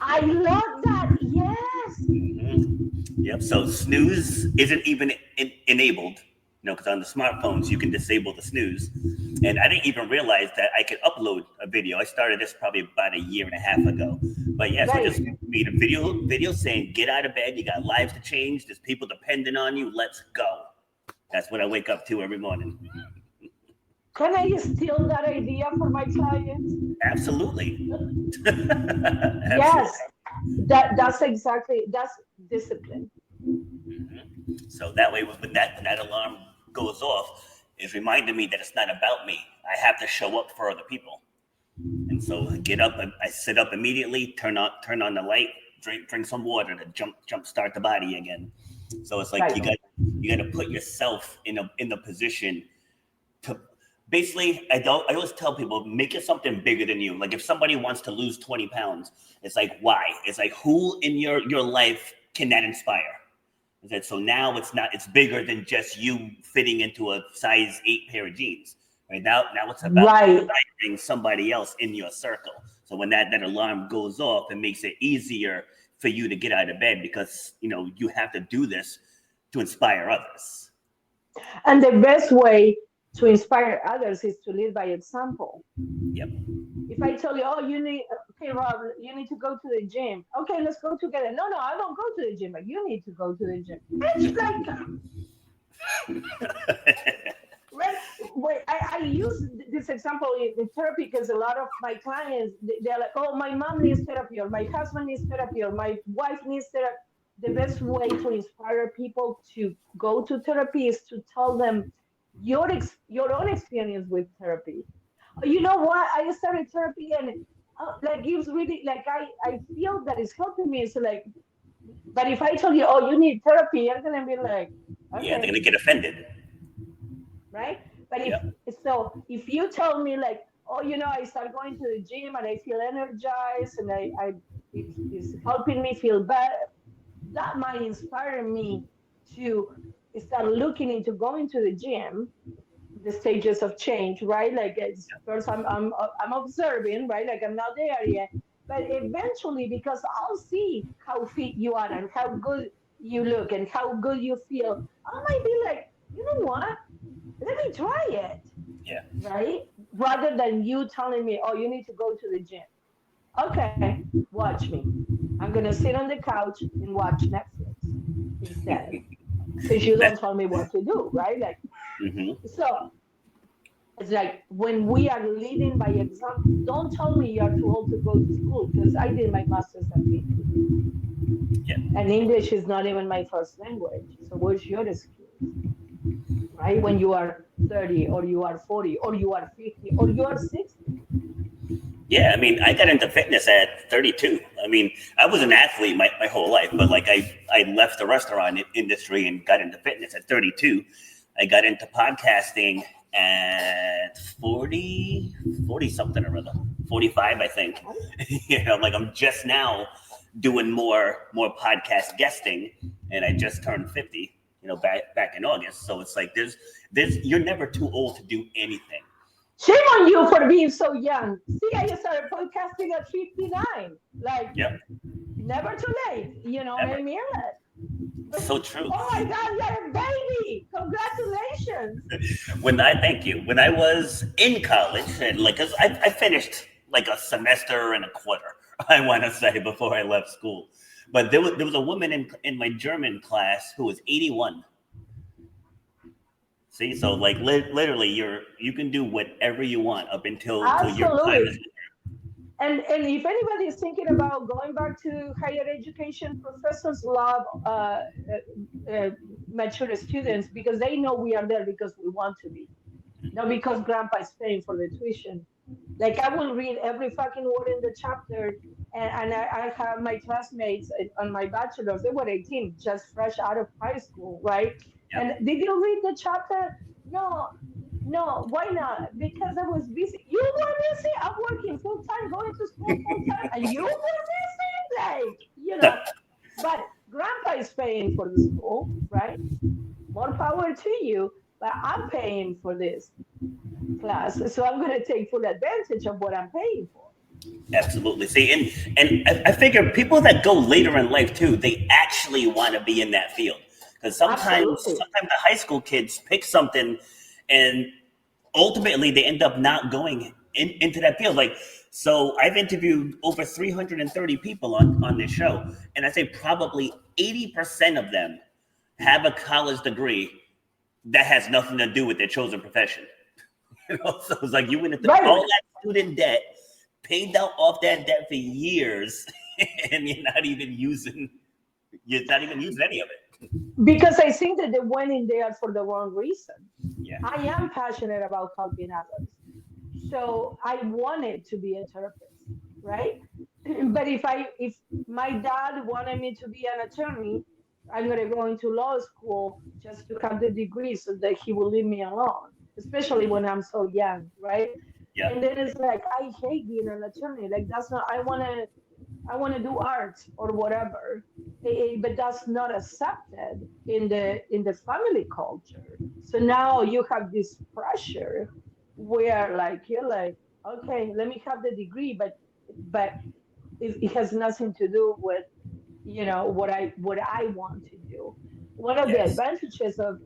B: I love that. Yes.
A: Mhm. Yep. So snooze isn't even enabled. Because on the smartphones you can disable the snooze, and I didn't even realize that I could upload a video. I started this probably about a year and a half ago. But yeah, so I just
B: Right.
A: made a video saying, "Get out of bed. You got lives to change. There's people depending on you. Let's go." That's what I wake up to every morning.
B: Can I steal that idea for my clients?
A: Absolutely.
B: Yes.
A: Absolutely.
B: That's discipline.
A: So that way, when that alarm goes off, it's reminding me that it's not about me. I have to show up for other people. And so I get up, I sit up immediately, turn on the light, drink some water to jump start the body again. So it's like
B: Right.
A: you got to put yourself in the position to basically. I always tell people, make it something bigger than you. Like if somebody wants to lose 20 pounds, it's like, why? It's like, who in your life can that inspire? So now it's bigger than just you fitting into a size 8 pair of jeans. Right now it's about
B: Right.
A: inspiring somebody else in your circle. So when that alarm goes off, it makes it easier for you to get out of bed, because you have to do this to inspire others.
B: And the best way to inspire others is to lead by example.
A: Yep.
B: If I tell you, oh, okay, Rob, you need to go to the gym. Okay, let's go together. No, no, I don't go to the gym, but you need to go to the gym. It's like, right? Wait, I use this example in therapy because a lot of my clients, they're like, oh, my mom needs therapy, or my husband needs therapy, or my wife needs therapy. The best way to inspire people to go to therapy is to tell them your own experience with therapy. You know what? I started therapy, and like it's really like I feel that it's helping me. So like, but if I tell you, oh, you need therapy, you're gonna be like,
A: Yeah, they're
B: okay,
A: gonna get offended.
B: right? But if
A: Yep.
B: so, if you tell me like, oh, I start going to the gym and I feel energized, and it's helping me feel better, that might inspire me to start looking into going to the gym, the stages of change, right? Like first I'm observing, right? Like I'm not there yet, but eventually, because I'll see how fit you are and how good you look and how good you feel, I might be like, you know what? Let me try it,
A: Yeah.
B: right? Rather than you telling me, oh, you need to go to the gym. Okay, watch me. I'm gonna sit on the couch and watch Netflix instead, since you don't
A: That.
B: tell me what to do, right? Like
A: Hmm.
B: so. It's like when we are leading by example. Don't tell me you're too old to go to school because I did my master's at 50,
A: Yeah.
B: and English is not even my first language. So where's your excuse, right? When you are 30 or you are 40 or you are 50 or you are 60.
A: Yeah, I mean, I got into fitness at 32. I mean, I was an athlete my whole life, but like I left the restaurant industry and got into fitness at 32. I got into podcasting at 40 something or other, 45, I think. Like I'm just now doing more podcast guesting, and I just turned 50, back in August. So it's like there's you're never too old to do anything.
B: Shame on you for being so young. See, I started podcasting at 59. Like,
A: Yep,
B: never too late. You know what I
A: never.
B: mean? Like,
A: So true.
B: oh my God, you're a baby. Congratulations.
A: Thank you. When I was in college, and like, 'cause I finished like a semester and a quarter, I want to say, before I left school. But there was a woman in my German class who was 81. See, so like literally, you can do whatever you want up until your time is.
B: Absolutely. And if anybody is thinking about going back to higher education, professors love mature students because they know we are there because we want to be, not because grandpa is paying for the tuition. Like I will read every fucking word in the chapter, and I have my classmates on my bachelor's. They were 18, just fresh out of high school, right?
A: Yep.
B: And did you read the chapter? No, no. Why not? Because I was busy. You were busy. I'm working full time, going to school full time, and you were busy. Like but grandpa is paying for the school, right? More power to you. But I'm paying for this class, so I'm going to take full advantage of what I'm paying for.
A: Absolutely. See, and I figure people that go later in life too, they actually want to be in that field because
B: Absolutely.
A: sometimes the high school kids pick something, and ultimately they end up not going into that field. Like, so I've interviewed over 330 people on this show, and I say probably 80% of them have a college degree that has nothing to do with their chosen profession. So it's like you went into
B: Right.
A: all that student debt, paid out off that debt for years, and you're not even using any of it.
B: Because I think that they went in there for the wrong reason.
A: Yeah.
B: I am passionate about helping others. So I wanted to be a therapist, right? But if my dad wanted me to be an attorney, I'm gonna go into law school just to have the degree so that he will leave me alone, especially when I'm so young, right?
A: Yeah.
B: And then it's like I hate being an attorney. Like that's not I want to do art or whatever, but that's not accepted in the family culture. So now you have this pressure where like you're like, okay, let me have the degree, but it has nothing to do with what I want to do. One of the
A: Yes.
B: advantages of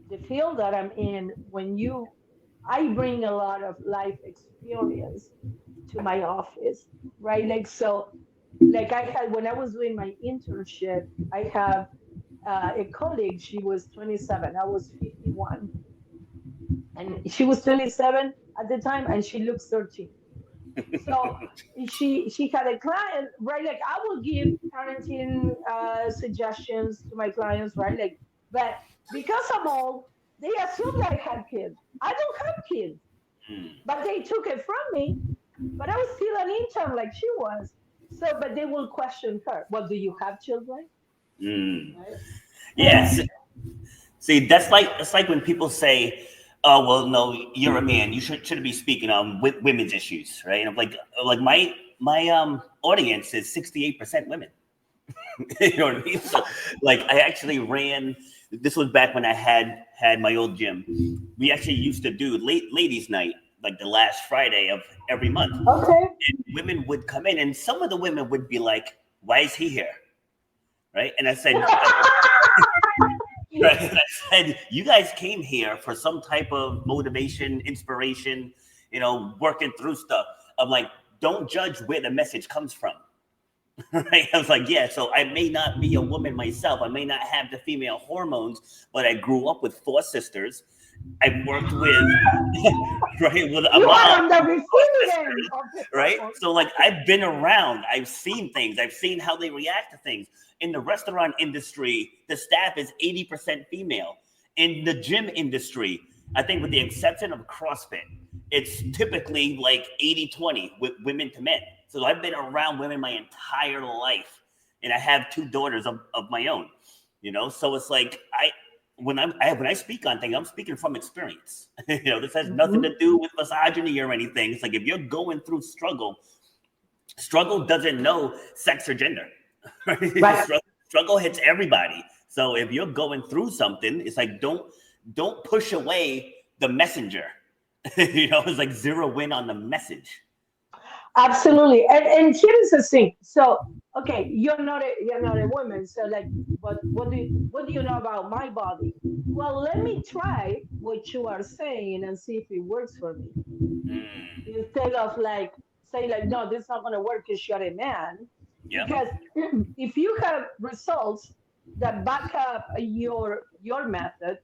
B: the field that I'm in, I bring a lot of life experience to my office, right? Like so, like I had when I was doing my internship, I have a colleague. She was 27, I was 51, and she was 27 at the time, and she looks 13. So she had a client, right? Like I will give parenting suggestions to my clients, right? Like, but because I'm old, they assume that I have kids. I don't have kids,
A: Mm.
B: but they took it from me. But I was still an intern, like she was. So, but they will question her. Well, do you have children?
A: Mm.
B: Right?
A: Yes. See, that's like when people say, "Oh, well, no, you're a man. You shouldn't be speaking on women's issues," right? And I'm like my audience is 68% women. You know what I mean? So, like, I actually ran. This was back when I had my old gym. We actually used to do ladies' night, like the last Friday of every month.
B: Okay.
A: And women would come in, and some of the women would be like, "Why is he here?" Right? And I said, right? And I said, "You guys came here for some type of motivation, inspiration, working through stuff." I'm like, "Don't judge where the message comes from." Right? I was like, yeah, so I may not be a woman myself. I may not have the female hormones, but I grew up with four sisters. I worked with, right, with a
B: You are
A: mom,
B: on the
A: four
B: receiving end
A: sisters,
B: of the
A: right?
B: hormone.
A: So, like, I've been around, I've seen things, I've seen how they react to things. In the restaurant industry, the staff is 80% female. In the gym industry, I think with the exception of CrossFit, it's typically like 80-20 with women to men. So I've been around women my entire life, and I have two daughters of my own. So it's like when I speak on things, I'm speaking from experience. This has nothing
B: Mhm.
A: to do with misogyny or anything. It's like if you're going through struggle doesn't know sex or gender. Right?
B: Right.
A: Struggle hits everybody. So if you're going through something, it's like don't push away the messenger. It's like zero in on the message.
B: Absolutely. And here is the thing. So, okay, you're not a woman. So, like, but what do you know about my body? Well, let me try what you are saying and see if it works for me.
A: Mm,
B: Instead of like saying like, no, this is not gonna work because you're a man.
A: yeah.
B: Because if you have results that back up your method,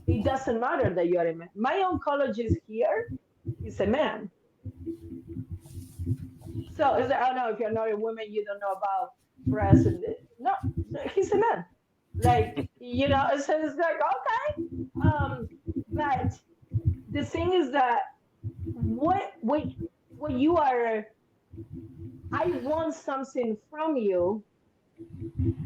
B: it doesn't matter that you're a man. My oncologist here is a man. So it's like, oh no, if you're not a woman, you don't know about breast. And no, he's a man. Like, so it's like, okay. But the thing is that what you are, I want something from you,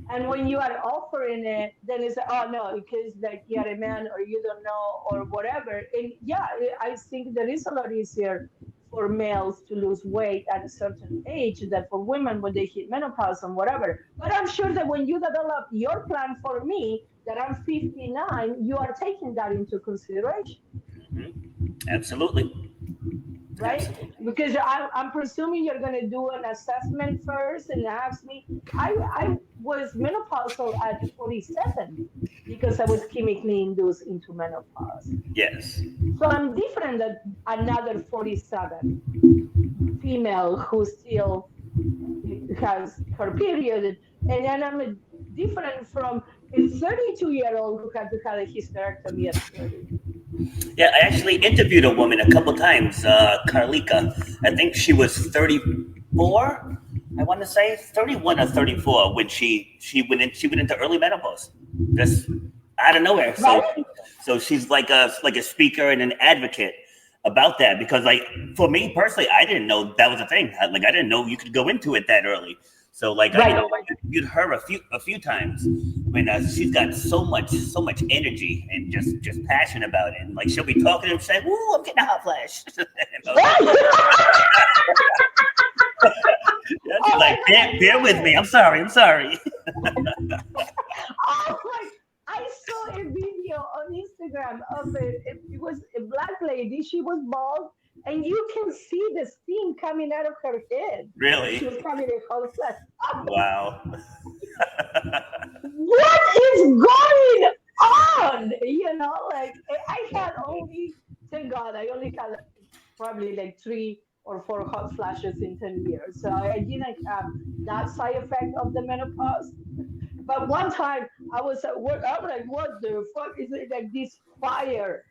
B: and when you are offering it, then it's like, oh no, because like you're a man or you don't know or whatever. And yeah, I think that is a lot easier for males to lose weight at a certain age than for women when they hit menopause and whatever. But I'm sure that when you develop your plan for me, that I'm 59, you are taking that into consideration,
A: Absolutely.
B: right?
A: Absolutely.
B: Because I'm presuming you're going to do an assessment first and ask me. I was menopausal at 47 because I was chemically induced into menopause.
A: Yes.
B: So I'm different than another 47 female who still has her period. And then I'm different from a 32-year-old who had to have a hysterectomy at 30.
A: Yeah, I actually interviewed a woman a couple times, Carlika. I think she was 34. I want to say 31 or 34 when she went into early menopause, just out of nowhere. So
B: Right?
A: so she's like a speaker and an advocate about that because like for me personally, I didn't know that was a thing. I didn't know you could go into it that early. So like I
B: Right.
A: interviewed her a few times when she's got so much energy and just passion about it. And like she'll be talking and say, "Ooh, I'm getting a hot flash." Yeah, she's
B: Oh my
A: like, bear with
B: God,
A: me. I'm sorry. I'm sorry.
B: oh my, I saw a video on Instagram of it was a black lady. She was bald, and you can see the steam coming out of her head. And she
A: Really?
B: was having a hot flash.
A: Wow.
B: What is going on? Like I had only, thank God, I only had probably like 3 or 4 hot flashes in 10 years. So I didn't have that side effect of the menopause. But one time I was at work, I'm like, what the fuck is it? Like this fire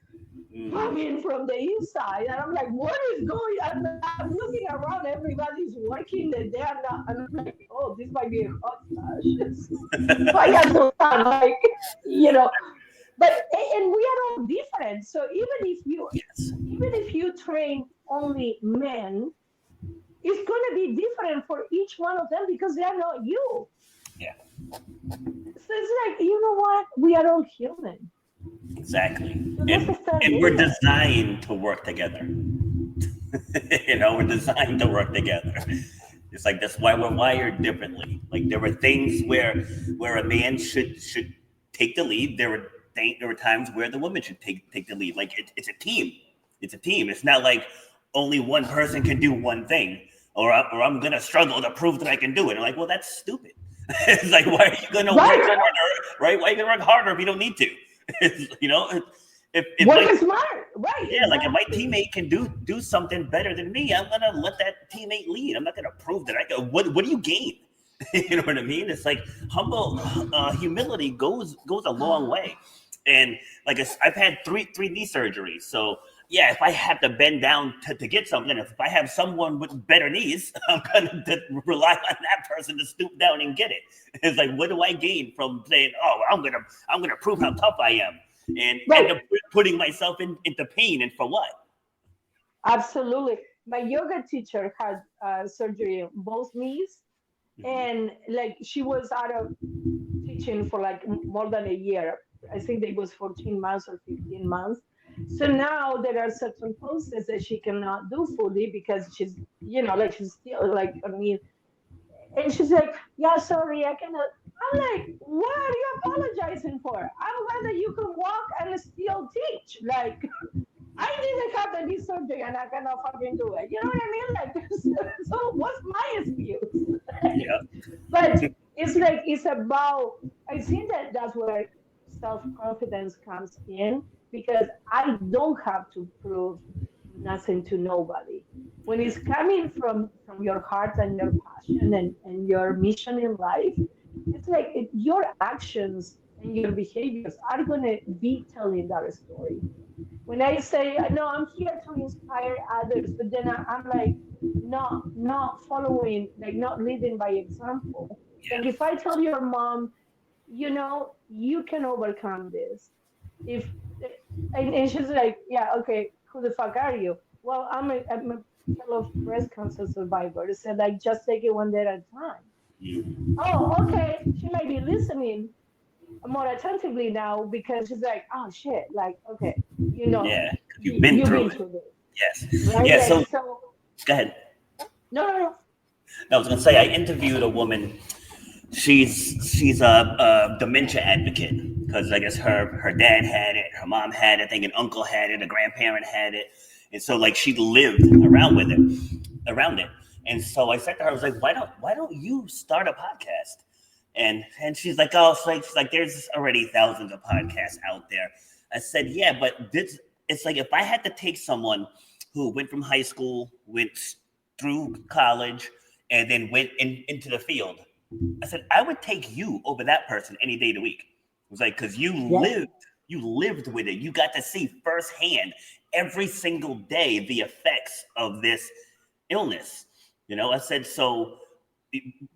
A: Mm.
B: coming from the inside. And I'm like, what is going on? I'm looking around, everybody's working, and they are not. And I'm like, oh, this might be a hot flash. So I had to run, like, you know, but and we are all different. So
A: Yes.
B: even if you train only men, it's going to be different for each one of them because they are not you.
A: Yeah.
B: So it's like, you know what? We are all human.
A: Exactly.
B: So let's
A: And
B: start
A: and we're
B: there.
A: designed to work together. We're designed to work together. It's like that's why we're wired differently. Like there were things where a man should take the lead. There were times where the woman should take the lead. Like it's a team. It's a team. It's not like only one person can do one thing, or I'm gonna struggle to prove that I can do it. And like, well, that's stupid. It's like why are you gonna work
B: Right.
A: harder, right? Why are you gonna work harder if you don't need to? If
B: Work
A: my
B: smart. Right.
A: yeah, like if my
B: Exactly.
A: teammate can do something better than me, I'm gonna let that teammate lead. I'm not gonna prove that I can. What do you gain? You know what I mean? It's like humble humility goes a long way. And like I've had three knee surgeries, so yeah, if I have to bend down to get something, if I have someone with better knees, I'm gonna rely on that person to stoop down and get it. It's like, what do I gain from saying, "Oh, I'm gonna prove how tough I am," and end
B: Right.
A: up putting myself into pain, and for what?
B: Absolutely. My yoga teacher had surgery on both knees,
A: Mhm.
B: and like she was out of teaching for like more than a year. I think it was 14 months or 15 months. So now there are certain poses that she cannot do fully because like she's still like, I mean, and she's like, yeah, sorry, I cannot. I'm like, what are you apologizing for? I'm glad that you can walk and still teach. Like, I didn't have any surgery and I cannot fucking do it. You know what I mean? Like, so what's my excuse?
A: Yeah.
B: But it's like it's about. I think that that's where self confidence comes in because I don't have to prove nothing to nobody. When it's coming from your heart and your passion and your mission in life, it's like your actions and your behaviors are gonna be telling that story. When I say no, I'm here to inspire others, but then I'm like not following, like not leading by example. Like
A: Yeah.
B: if I tell your mom, you can overcome this. If and she's like, yeah, okay, who the fuck are you? Well, I'm a fellow breast cancer survivor. So like, just take it one day at a time.
A: Mhm.
B: Oh, okay. She might be listening more attentively now because she's like, oh shit, like, okay,
A: Yeah. 'Cause you've been
B: you've
A: through
B: been
A: it.
B: through this,
A: Yes.
B: right?
A: Yeah.
B: Like,
A: So
B: so,
A: go ahead.
B: no, no, no.
A: No, I was gonna say I interviewed a woman. She's a dementia advocate because I guess her dad had it, her mom had it, I think an uncle had it, a grandparent had it, and so like she lived around it. And so I said to her, I was like, why don't you start a podcast? And she's like, oh, it's like there's already thousands of podcasts out there. I said, yeah, but this it's like if I had to take someone who went from high school, went through college, and then went into the field. I said, I would take you over that person any day of the week. It was like, because
B: Yeah.
A: you lived with it. You got to see firsthand every single day the effects of this illness. I said, so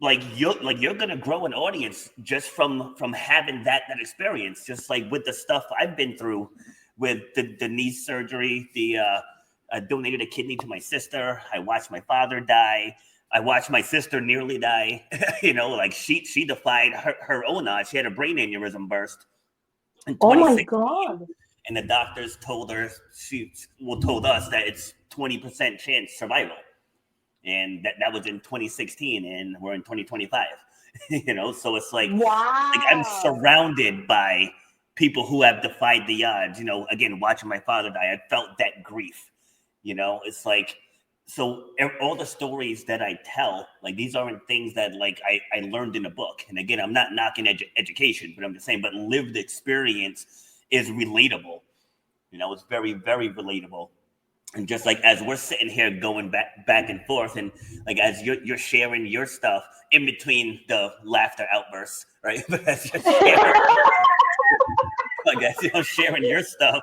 A: like you're gonna grow an audience just from having that experience, just like with the stuff I've been through with the knee surgery, I donated a kidney to my sister. I watched my father die. I watched my sister nearly die. Like she defied her own odds. She had a brain aneurysm burst in
B: Oh my
A: 2016,
B: God.
A: and the doctors told us that it's 20% chance survival, and that was in 2016, and we're in 2025. So it's like I'm
B: Wow.
A: surrounded by people who have defied the odds. Again, watching my father die, I felt that grief. It's like, so all the stories that I tell, like these aren't things that like I learned in a book. And again, I'm not knocking education, but I'm just saying, but lived experience is relatable. It's very, very relatable. And just like as we're sitting here going back and forth, and like as you're sharing your stuff in between the laughter outbursts, right? But as you're sharing, like as you're sharing your stuff,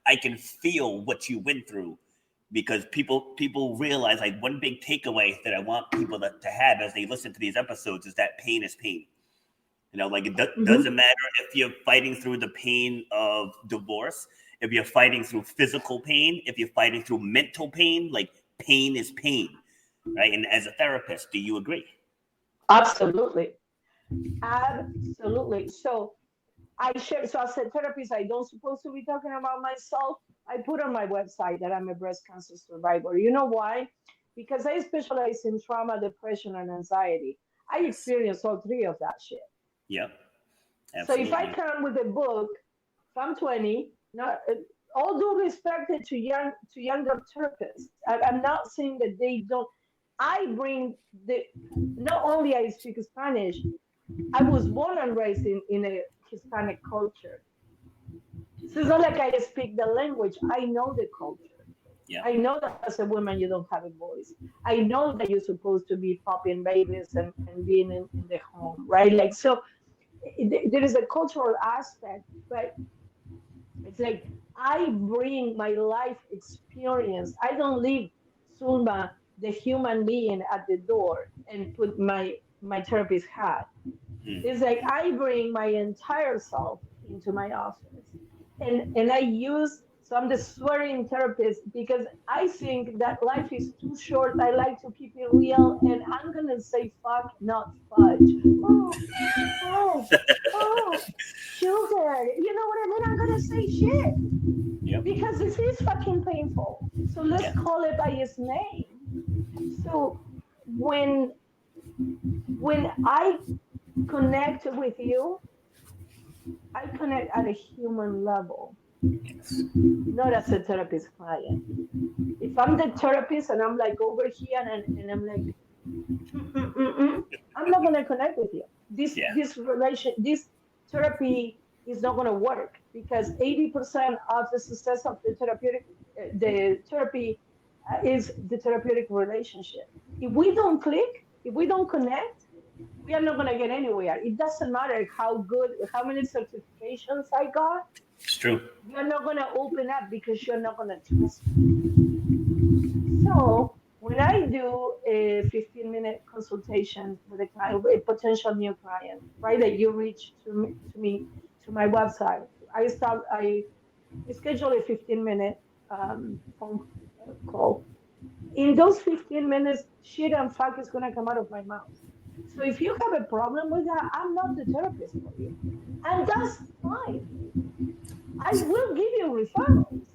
A: I can feel what you went through, because people realize, like, one big takeaway that I want people to have as they listen to these episodes is that pain is pain. Like it
B: Mhm.
A: doesn't matter if you're fighting through the pain of divorce, if you're fighting through physical pain, if you're fighting through mental pain, like pain is pain, right? And as a therapist, do you agree?
B: Absolutely. Absolutely. So I share, so as a therapist, I don't supposed to be talking about myself. I put on my website that I'm a breast cancer survivor. You know why? Because I specialize in trauma, depression, and anxiety. I
A: Yes.
B: experience all three of that shit.
A: Yep.
B: So if I
A: Absolutely.
B: come with a book, if I'm 20, not all due respect to younger therapists, I'm not saying that they don't. I bring the not only I speak Spanish. I was born and raised in a Hispanic culture. So it's not like I speak the language. I know the culture.
A: Yeah.
B: I know that as a woman you don't have a voice. I know that you're supposed to be popping babies and being in the home, right? Like so, there is a cultural aspect, but it's like I bring my life experience. I don't leave Zulma, the human being, at the door and put my therapist hat.
A: Mm.
B: It's like I bring my entire self into my office, and I use, so I'm the swearing therapist because I think that life is too short. I like to keep it real, and I'm gonna say fuck, not fudge. Oh, oh, oh, sugar. You know what I mean? I'm gonna say shit
A: Yep.
B: because this is fucking painful. So let's
A: Yeah.
B: call it by its name. So when I connect with you, I connect at a human level,
A: Yes.
B: not as a therapist client. If I'm the therapist and I'm like over here and I'm like, I'm not gonna connect with you. This
A: Yeah.
B: this relation this therapy is not gonna work because 80% of the success of the therapy is the therapeutic relationship. If we don't click, if we don't connect, we are not going to get anywhere. It doesn't matter how good, how many certifications I got.
A: It's true.
B: You're not going to open up because you're not going to trust me. So when I do a 15-minute consultation with a client, a potential new client, right, that you reach to my website, I schedule a 15-minute phone call. In those 15 minutes, shit and fuck is gonna come out of my mouth. So if you have a problem with that, I'm not the therapist for you, and that's fine. I will give you referrals.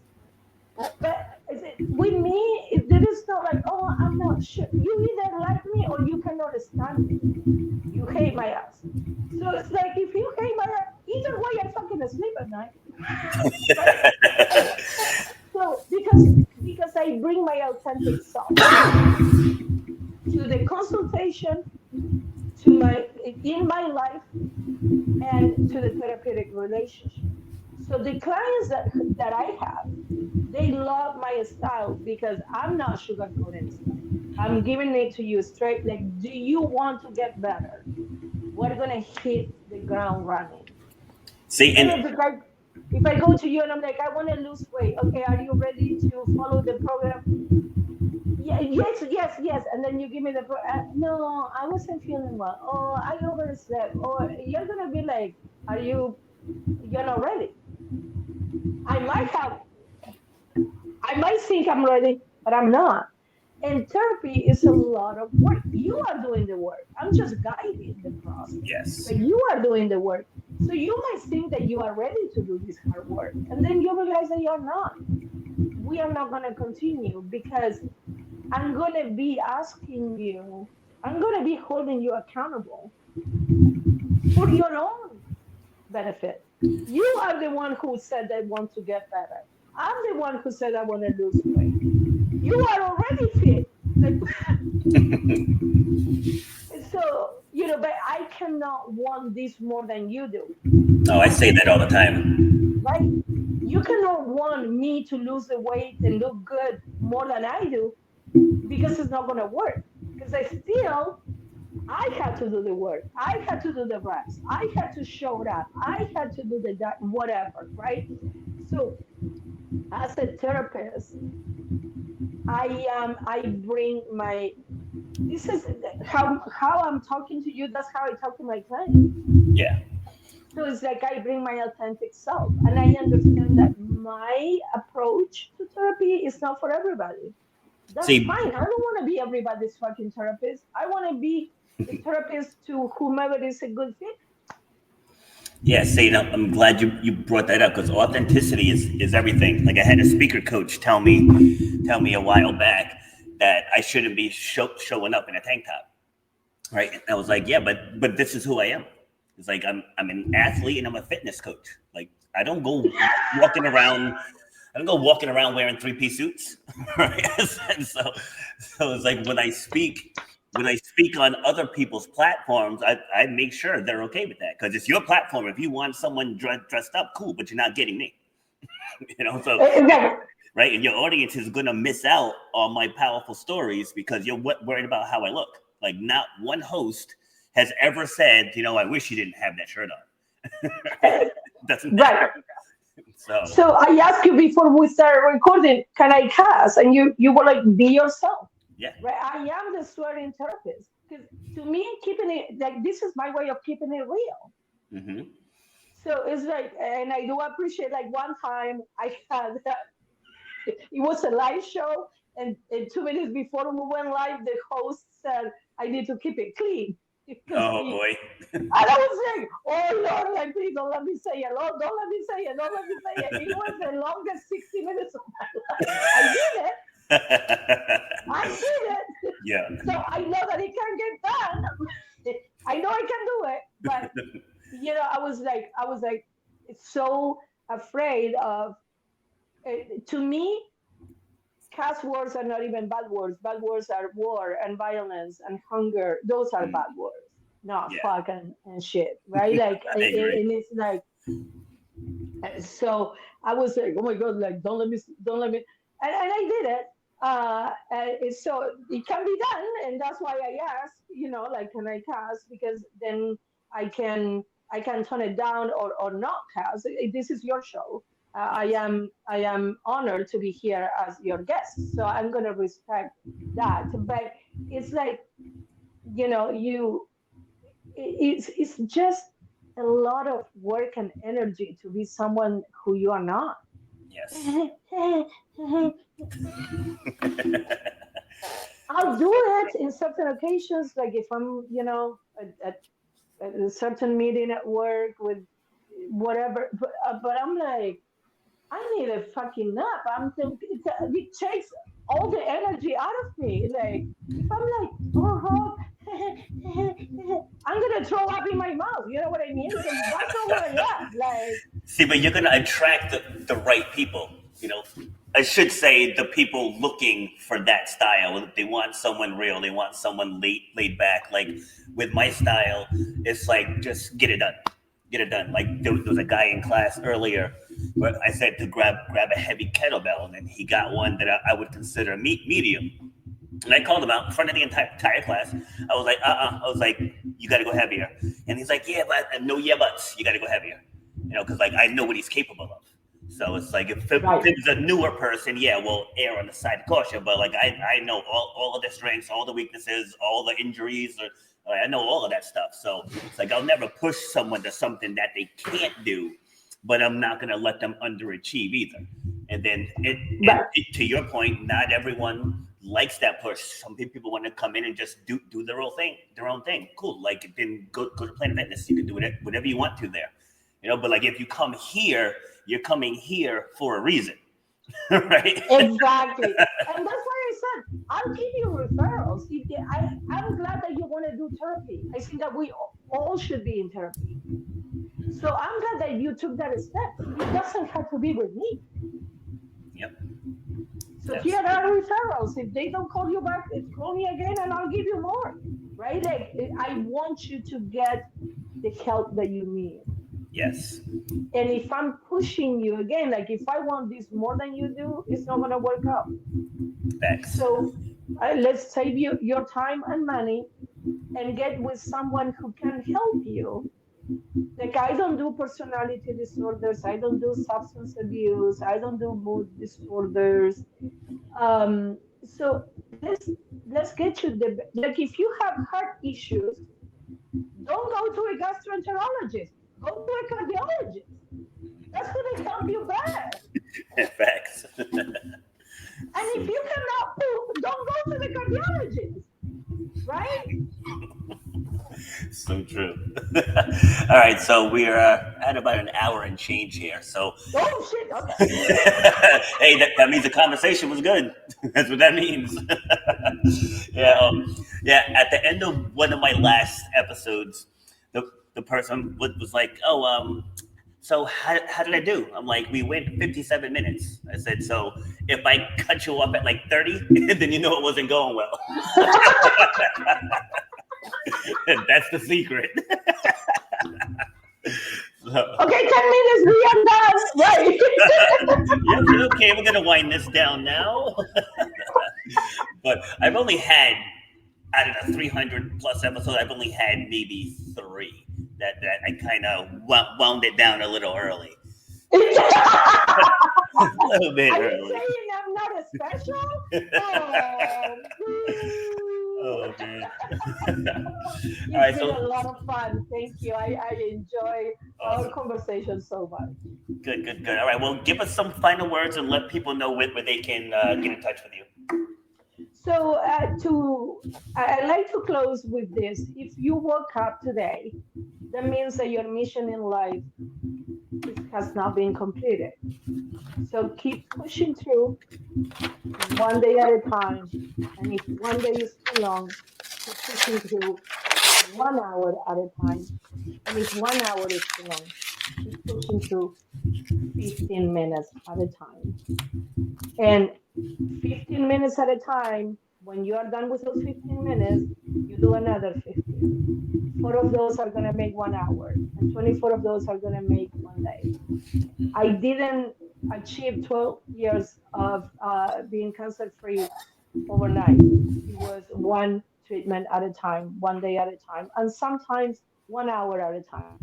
B: But with me, there is not like, oh, I'm not sure. You either like me or you cannot stand me. You hate my ass. So it's like, if you hate my ass, either way, I fucking sleep at night. Right? So because I bring my authentic self to the consultation, to my in my life, and to the therapeutic relationship. So the clients that I have, they love my style because I'm not sugarcoating stuff. I'm giving it to you straight. Like, do you want to get better? We're gonna hit the ground running.
A: See,
B: You know,
A: and
B: if I go to you and I'm like, I want to lose weight. Okay, are you ready to follow the program? Yeah, yes, yes, yes. And then you give me the no, I wasn't feeling well. Oh, I overslept. Or you're gonna be like, are you? You're not ready. I might have I might think I'm ready, but I'm not. And therapy is a lot of work. You are doing the work. I'm just guiding the process,
A: yes.
B: but you are doing the work. So you might think that you are ready to do this hard work, and then you realize that you're not. We are not going to continue because I'm going to be asking you, I'm going to be holding you accountable for your own benefit. You are the one who said they want to get better. I'm the one who said I want to lose weight. You are already fit. Like, so, but I cannot want this more than you do.
A: Oh, I say that all the time.
B: Right? You cannot want me to lose the weight and look good more than I do because it's not going to work. Because I had to do the work. I had to do the reps. I had to show up. I had to do the whatever, right? So, as a therapist, I bring my this is how I'm talking to you. That's how I talk to my clients.
A: Yeah.
B: So it's like I bring my authentic self, and I understand that my approach to therapy is not for everybody. That's
A: See,
B: fine. I don't want to be everybody's fucking therapist. I want to be a therapist to whomever is a good fit.
A: yeah, see, I'm glad you brought that up because authenticity is everything. Like I had a speaker coach tell me a while back that I shouldn't be showing up in a tank top, right? And I was like, yeah, but this is who I am. It's like I'm an athlete and I'm a fitness coach. Like I don't go walking around. I don't go walking around wearing 3-piece suits, right? And so it's like when I speak on other people's platforms, I make sure they're okay with that because it's your platform. If you want someone dressed up, cool, but you're not getting me. So
B: Exactly.
A: right, and your audience is gonna miss out on my powerful stories because you're worried about how I look. Like not one host has ever said, I wish you didn't have that shirt on. Doesn't
B: Right.
A: happen.
B: So I asked you before we started recording, can I cuss? And you were like, be yourself.
A: Yeah.
B: Right? I am the swearing therapist. Because to me, keeping it like this is my way of keeping it real.
A: Mm-hmm.
B: So it's like, and I do appreciate like one time I had it was a live show, and 2 minutes before we went live, the host said, I need to keep it clean. Because
A: Oh boy.
B: and I was like, oh Lord, like, please don't let me say it. Lord, don't let me say it. Don't let me say it. It was the longest 60 minutes of my life. I did it. I did it.
A: Yeah.
B: So I know that it can get done. I know I can do it. But I was like so afraid of to me, cuss words are not even bad words. Bad words are war and violence and hunger. Those are bad words. Not
A: Yeah.
B: fuck and shit, right? Like,
A: I agree.
B: and it's like, so I was like, oh my god, like don't let me, and I did it. So it can be done, and that's why I ask, like, can I cast? Because then I can I can turn it down or not cast. This is your show. I am honored to be here as your guest, so I'm gonna respect that. But it's like, it's just a lot of work and energy to be someone who you are not.
A: Yes.
B: I'll do it in certain occasions, like if I'm, at a certain meeting at work with whatever. But I'm like, I need a fucking nap. It takes all the energy out of me. Like if I'm like, oh, I'm gonna throw up in my mouth. You know what I mean? Because that's not where I am. Like,
A: See, but you're going to attract the right people. You know, I should say the people looking for that style. They want someone real. They want someone laid back. Like with my style, it's like just get it done, get it done. Like there was a guy in class earlier where I said to grab a heavy kettlebell, and he got one that I would consider medium. And I called him out in front of the entire class. I was like, I was like, you got to go heavier. And he's like, yeah, but no, yeah, buts. You got to go heavier. You know, because like I know what he's capable of. So it's like if
B: right.
A: it was a newer person, yeah, we'll err on the side of caution. But like I know all of their strengths, all the weaknesses, all the injuries. I know all of that stuff. So it's like I'll never push someone to something that they can't do, but I'm not going to let them underachieve either. And then to your point, not everyone likes that push. Some people want to come in and just do their own thing. Cool. Like then go to Planet Fitness. You can do whatever you want to there. You know, but like if you come here, you're coming here for a reason, right?
B: Exactly. And that's why I said I'll give you referrals. I'm glad that you want to do therapy. I think that we all should be in therapy. So I'm glad that you took that step. It doesn't have to be with me.
A: Yep.
B: So here are referrals. If they don't call you back, call me again and I'll give you more. Right? Like I want you to get the help that you need.
A: Yes.
B: And if I'm pushing you again, like if I want this more than you do, it's not gonna work out.
A: Thanks.
B: So let's save you your time and money and get with someone who can help you. Like I don't do personality disorders, I don't do substance abuse, I don't do mood disorders. So let's get you the like if you have heart issues, don't go to a gastroenterologist, go to a cardiologist. That's gonna help you better.
A: Facts.
B: And if you cannot poop, don't go to the cardiologist, right?
A: So true. All right, so we're at about an hour and change here. So,
B: Oh shit! Okay.
A: hey, that means the conversation was good. That's what that means. Yeah. At the end of one of my last episodes, the person was like, "Oh, so how did I do?" I'm like, "We went 57 minutes." I said, "So if I cut you off at like 30, then you know it wasn't going well." That's the secret. So,
B: Okay, 10 minutes, we are done. Right.
A: yeah, okay, we're gonna wind this down now. But I've only had out of the 300 plus episodes, I've only had maybe 3 that I kind of wound it down a little early. A little bit
B: Are you
A: early.
B: saying I'm not a special?
A: Oh man.
B: It's
A: All right,
B: been
A: so
B: a lot of fun. Thank you. I enjoy
A: awesome.
B: our conversation so much.
A: Good. All right, well, give us some final words and let people know where they can get in touch with you.
B: So I like to close with this. If you woke up today, that means that your mission in life has not been completed. So keep pushing through one day at a time. And if one day is too long, keep pushing through 1 hour at a time. And if 1 hour is too long, keep pushing through 15 minutes at a time. And 15 minutes at a time, when you are done with those 15 minutes, you do another 15. 4 of those are going to make 1 hour, and 24 of those are going to make one day. I didn't achieved 12 years of being cancer free overnight. It was one treatment at a time, one day at a time, and sometimes 1 hour at a time.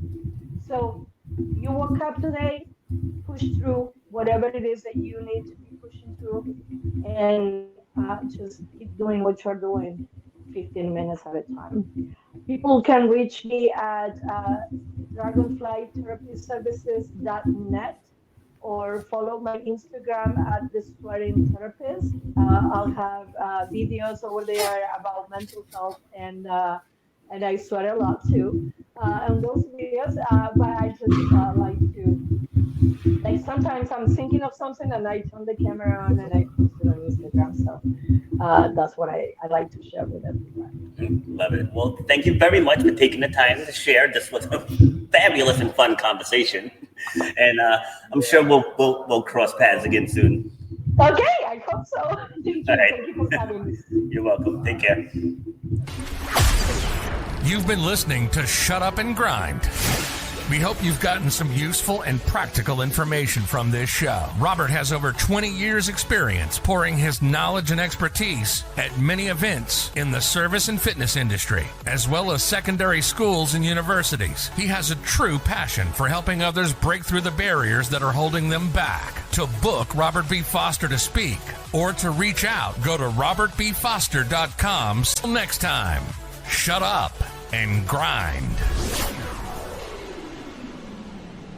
B: So you woke up today, push through whatever it is that you need to be pushing through, and just keep doing what you're doing 15 minutes at a time. People can reach me at Dragonfly Therapy Services.net or follow my Instagram at the Swearing Therapist. I'll have videos over there about mental health, and I sweat a lot too on those videos. But I just like to, like, sometimes I'm thinking of something and I turn the camera on and I post it on Instagram. So that's what I like to share with everyone.
A: Love it. Well, thank you very much for taking the time to share. This was a fabulous and fun conversation, and I'm sure we'll cross paths again soon.
B: Okay, I hope so. Thank you.
A: All right.
B: Thank you for having me.
A: You're welcome. Take care.
C: You've been listening to Shut Up and Grind. We hope you've gotten some useful and practical information from this show. Robert has over 20 years experience pouring his knowledge and expertise at many events in the service and fitness industry, as well as secondary schools and universities. He has a true passion for helping others break through the barriers that are holding them back. To book Robert B. Foster to speak or to reach out, go to robertbfoster.com. Till next time, shut up and grind.